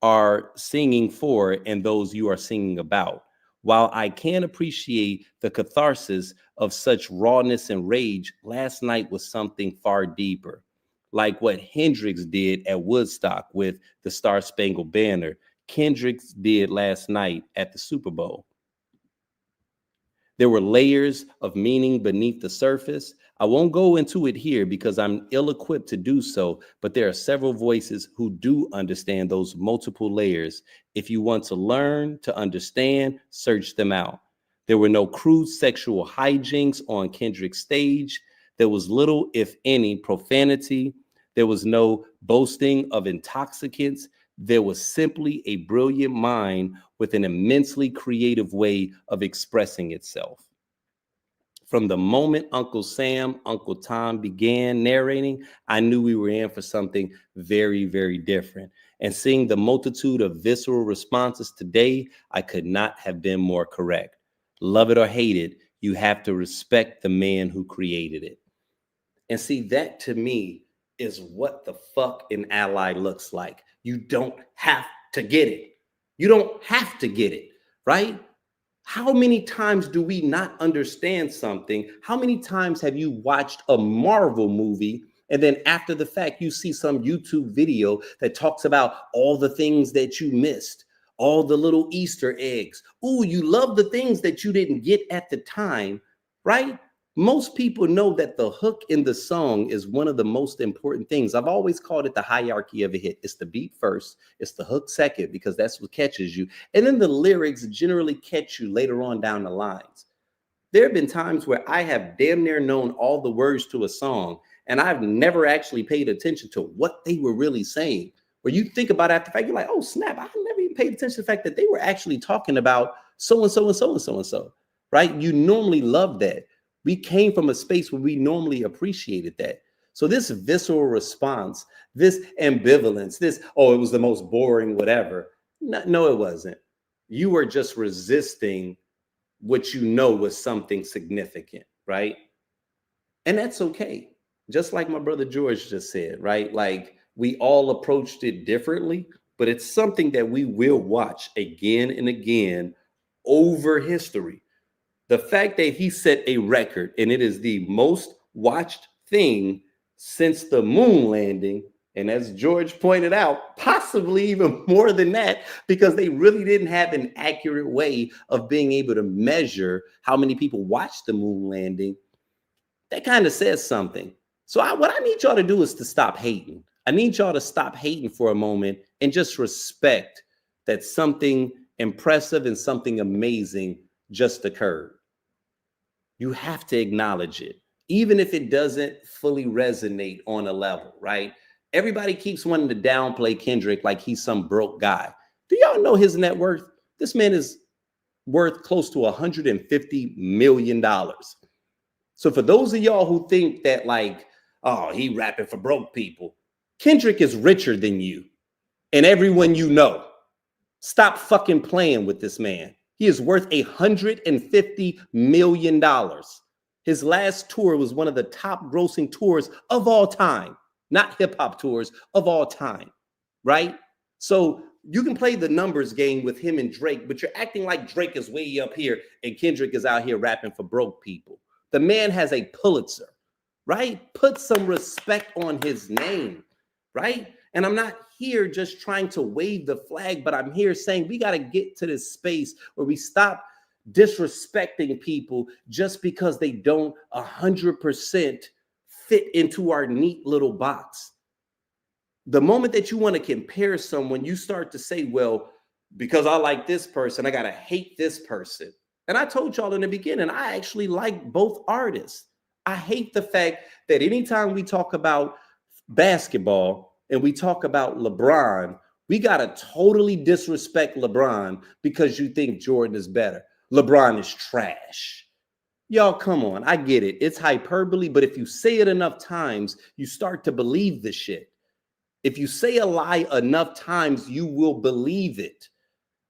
are singing for and those you are singing about. While I can appreciate the catharsis of such rawness and rage, last night was something far deeper. Like what Hendrix did at Woodstock with the Star Spangled Banner. Kendrick did last night at the Super Bowl. There were layers of meaning beneath the surface. I won't go into it here because I'm ill-equipped to do so, but there are several voices who do understand those multiple layers. If you want to learn to understand, search them out. There were no crude sexual hijinks on Kendrick's stage. There was little, if any, profanity. There was no boasting of intoxicants. There was simply a brilliant mind with an immensely creative way of expressing itself. From the moment Uncle Sam, Uncle Tom began narrating, I knew we were in for something very, very different. And seeing the multitude of visceral responses today, I could not have been more correct. Love it or hate it, you have to respect the man who created it. And see, that to me is what the fuck an ally looks like. You don't have to get it. You don't have to get it, right? How many times do we not understand something? How many times have you watched a Marvel movie and then after the fact you see some YouTube video that talks about all the things that you missed, all the little Easter eggs? Ooh, you love the things that you didn't get at the time, right? Most people know that the hook in the song is one of the most important things. I've always called it the hierarchy of a hit. It's the beat first, it's the hook second, because that's what catches you. And then the lyrics generally catch you later on down the lines. There have been times where I have damn near known all the words to a song, and I've never actually paid attention to what they were really saying. Where you think about after the fact, you're like, oh snap, I never even paid attention to the fact that they were actually talking about so and so and so and so and so, right? You normally love that. We came from a space where we normally appreciated that. So this visceral response, this ambivalence, this, oh, it was the most boring, whatever. No, it wasn't. You were just resisting what you know was something significant, right? And that's okay. Just like my brother George just said, right? Like we all approached it differently, but it's something that we will watch again and again over history. The fact that he set a record and it is the most watched thing since the moon landing, and as George pointed out, possibly even more than that, because they really didn't have an accurate way of being able to measure how many people watched the moon landing. That kind of says something. So what I need y'all to do is to stop hating. I need y'all to stop hating for a moment and just respect that something impressive and something amazing just occurred. You have to acknowledge it, even if it doesn't fully resonate on a level, right? Everybody keeps wanting to downplay Kendrick like he's some broke guy. Do y'all know his net worth? This man is worth close to $150 million. So for those of y'all who think that like, oh, he rapping for broke people, Kendrick is richer than you and everyone you know. Stop fucking playing with this man. He is worth $150 million. His last tour was one of the top grossing tours of all time, not hip hop tours of all time, right? So you can play the numbers game with him and Drake, but you're acting like Drake is way up here and Kendrick is out here rapping for broke people. The man has a Pulitzer, right? Put some respect on his name, right? And I'm not here just trying to wave the flag, but I'm here saying we got to get to this space where we stop disrespecting people just because they don't 100% fit into our neat little box. The moment that you want to compare someone, you start to say, well, because I like this person, I got to hate this person. And I told y'all in the beginning, I actually like both artists. I hate the fact that anytime we talk about basketball, and we talk about LeBron, we got to totally disrespect LeBron because you think Jordan is better. LeBron is trash. Y'all, come on. I get it. It's hyperbole, but if you say it enough times, you start to believe the shit. If you say a lie enough times, you will believe it.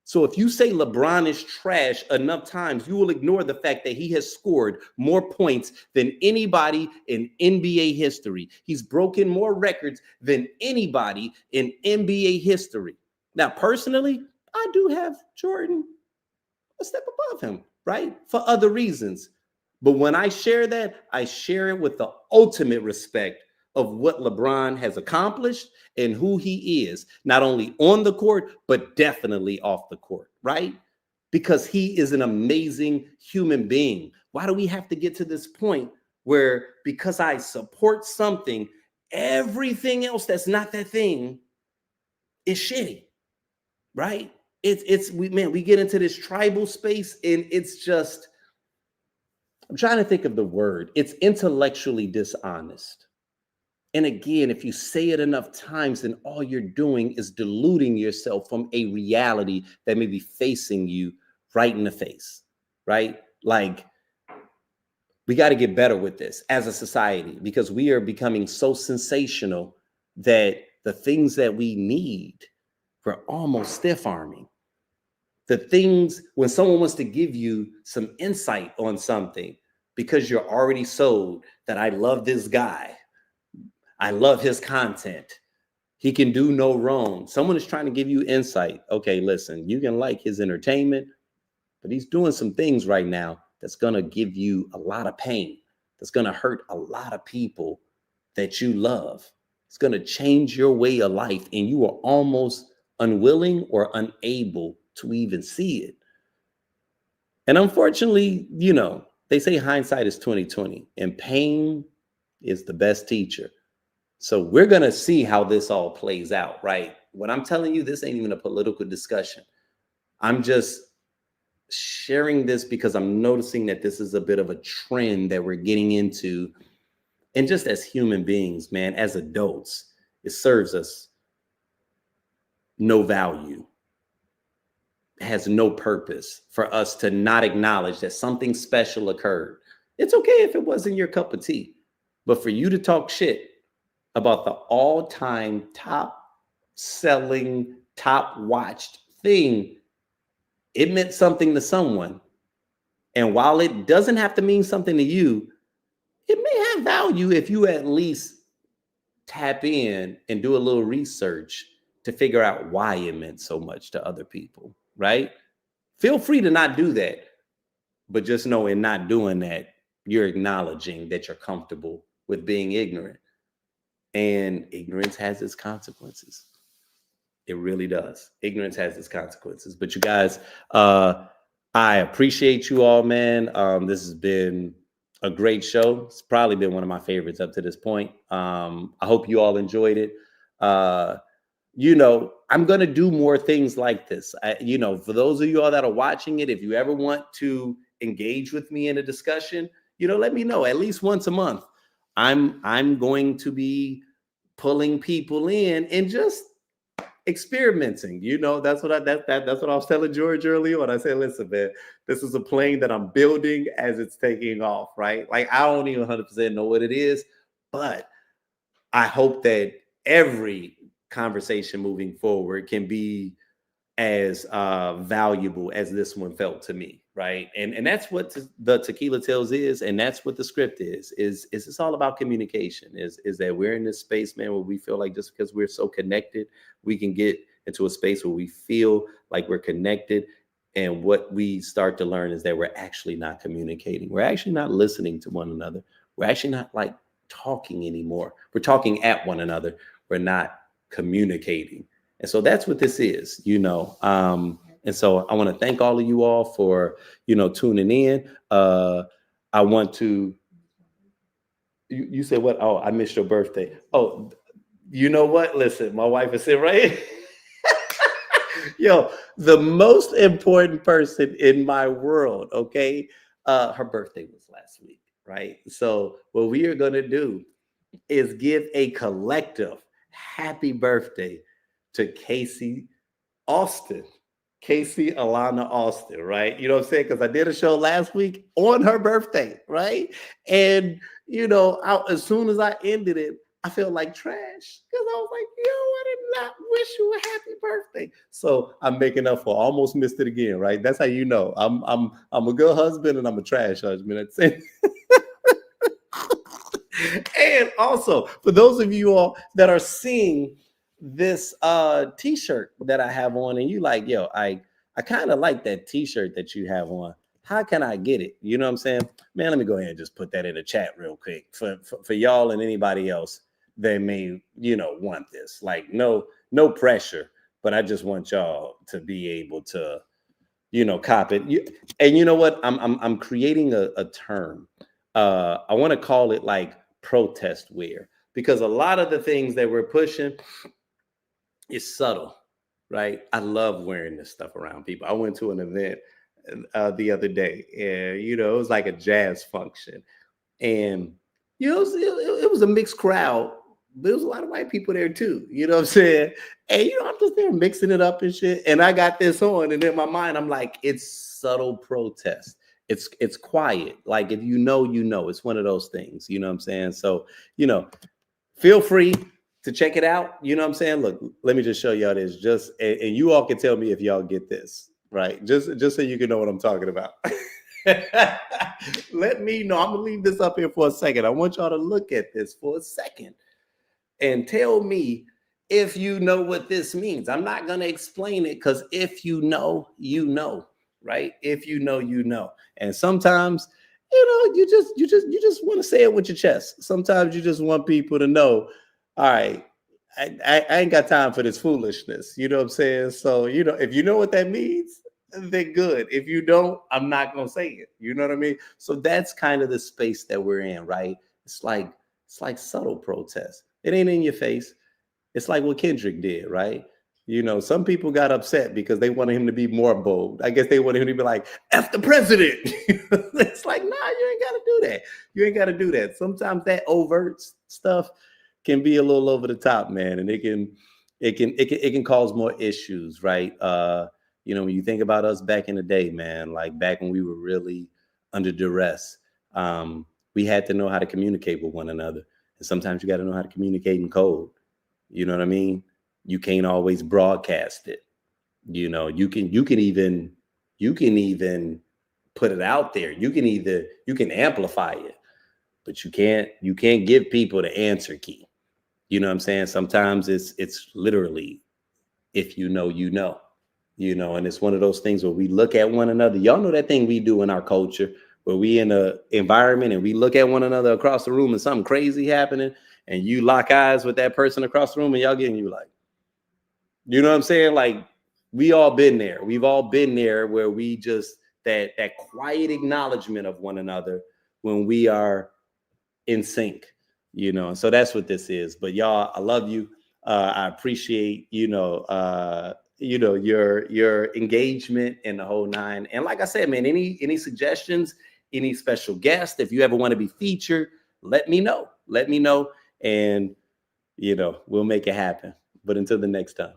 So if you say LeBron is trash enough times, you will ignore the fact that he has scored more points than anybody in NBA history. He's broken more records than anybody in NBA history. Now, personally, I do have Jordan a step above him, right? For other reasons. But when I share that, I share it with the ultimate respect of what LeBron has accomplished and who he is, not only on the court, but definitely off the court, right? Because he is an amazing human being. Why do we have to get to this point where because I support something, everything else that's not that thing is shitty, right? We get into this tribal space and it's just, I'm trying to think of the word. It's intellectually dishonest. And again, if you say it enough times, then all you're doing is deluding yourself from a reality that may be facing you right in the face, right? Like, we got to get better with this as a society because we are becoming so sensational that the things that we need, we're almost stiff-arming. The things, when someone wants to give you some insight on something, because you're already sold that I love this guy, I love his content, he can do no wrong. Someone is trying to give you insight. Okay, listen, you can like his entertainment, but he's doing some things right now that's going to give you a lot of pain. That's going to hurt a lot of people that you love. It's going to change your way of life, and you are almost unwilling or unable to even see it. And unfortunately, they say hindsight is 20/20, and pain is the best teacher. So we're going to see how this all plays out, right? What I'm telling you, this ain't even a political discussion. I'm just sharing this because I'm noticing that this is a bit of a trend that we're getting into. And just as human beings, man, as adults, it serves us no value. It has no purpose for us to not acknowledge that something special occurred. It's okay if it wasn't your cup of tea, but for you to talk shit about the all-time top-selling, top-watched thing, it meant something to someone. And while it doesn't have to mean something to you, it may have value if you at least tap in and do a little research to figure out why it meant so much to other people, right? Feel free to not do that, but just know in not doing that, you're acknowledging that you're comfortable with being ignorant. And ignorance has its consequences. It really does. Ignorance has its consequences. But you guys, I appreciate you all, man. This has been a great show. It's probably been one of my favorites up to this point. I hope you all enjoyed it. I'm going to do more things like this. For those of you all that are watching it, if you ever want to engage with me in a discussion, let me know at least once a month. I'm going to be pulling people in and just experimenting. That's what I was telling George earlier on. I said, listen, man, this is a plane that I'm building as it's taking off, right? Like, I don't even 100% know what it is, but I hope that every conversation moving forward can be as valuable as this one felt to me, right? And that's what the Tequila Tales is, and that's what the script is it's all about communication, is that we're in this space, man, where we feel like just because we're so connected, we can get into a space where we feel like we're connected. And what we start to learn is that we're actually not communicating. We're actually not listening to one another. We're actually not like talking anymore. We're talking at one another. We're not communicating. And so that's what this is, and so I want to thank all of you all for, tuning in. I want to, you said what? Oh, I missed your birthday. Oh, you know what? Listen, my wife is sitting right here. Yo, the most important person in my world, okay? Her birthday was last week, right? So what we are going to do is give a collective happy birthday to Casey Alana Austin, right? You know what I'm saying? Because I did a show last week on her birthday, right? And, as soon as I ended it, I felt like trash because I was like, I did not wish you a happy birthday. So I'm making up for almost missed it again, right? That's how you know. I'm a good husband and I'm a trash husband. And also, for those of you all that are seeing this t-shirt that I have on, and you like, I kind of like that t-shirt that you have on. How can I get it? You know what I'm saying? Man, let me go ahead and just put that in the chat real quick for y'all and anybody else that may, want this. Like, no pressure, but I just want y'all to be able to, cop it. And you know what? I'm creating a term. I want to call it like protest wear, because a lot of the things that we're pushing is subtle, right? I love wearing this stuff around people. I went to an event the other day, and it was like a jazz function, and it was a mixed crowd. There was a lot of white people there too. You know what I'm saying? And I'm just there mixing it up and shit. And I got this on, and in my mind, I'm like, it's subtle protest. It's quiet. Like, if you know, it's one of those things. You know what I'm saying? So, feel free to check it out. You know what I'm saying? Look, let me just show y'all this. And you all can tell me if y'all get this, right? Just so you can know what I'm talking about. Let me know. I'm gonna leave this up here for a second. I want y'all to look at this for a second and tell me if you know what this means. I'm not gonna explain it, because if you know, right? If you know. And sometimes, you just want to say it with your chest. Sometimes you just want people to know, all right, I ain't got time for this foolishness. You know what I'm saying? So, if you know what that means, then good. If you don't, I'm not gonna say it. You know what I mean? So that's kind of the space that we're in, right? It's like subtle protest. It ain't in your face. It's like what Kendrick did, right? Some people got upset because they wanted him to be more bold. I guess they wanted him to be like, F the president. It's like, nah, you ain't gotta do that. You ain't gotta do that. Sometimes that overt stuff can be a little over the top, man, and it can cause more issues, right? When you think about us back in the day, man, like back when we were really under duress, we had to know how to communicate with one another. And sometimes you got to know how to communicate in code. You know what I mean? You can't always broadcast it. You can even put it out there. You can amplify it, but you can't give people the answer key. You know what I'm saying? Sometimes it's literally, if you know, and it's one of those things where we look at one another. Y'all know that thing we do in our culture where we in a environment and we look at one another across the room and something crazy happening, and you lock eyes with that person across the room, and y'all getting you like, you know what I'm saying? Like, we all been there. We've all been there where we just that quiet acknowledgement of one another when we are in sync, and so that's what this is. But y'all, I love you. I appreciate, your engagement in the whole nine. And like I said, man, any suggestions, any special guests, if you ever want to be featured, let me know. And, we'll make it happen. But until the next time.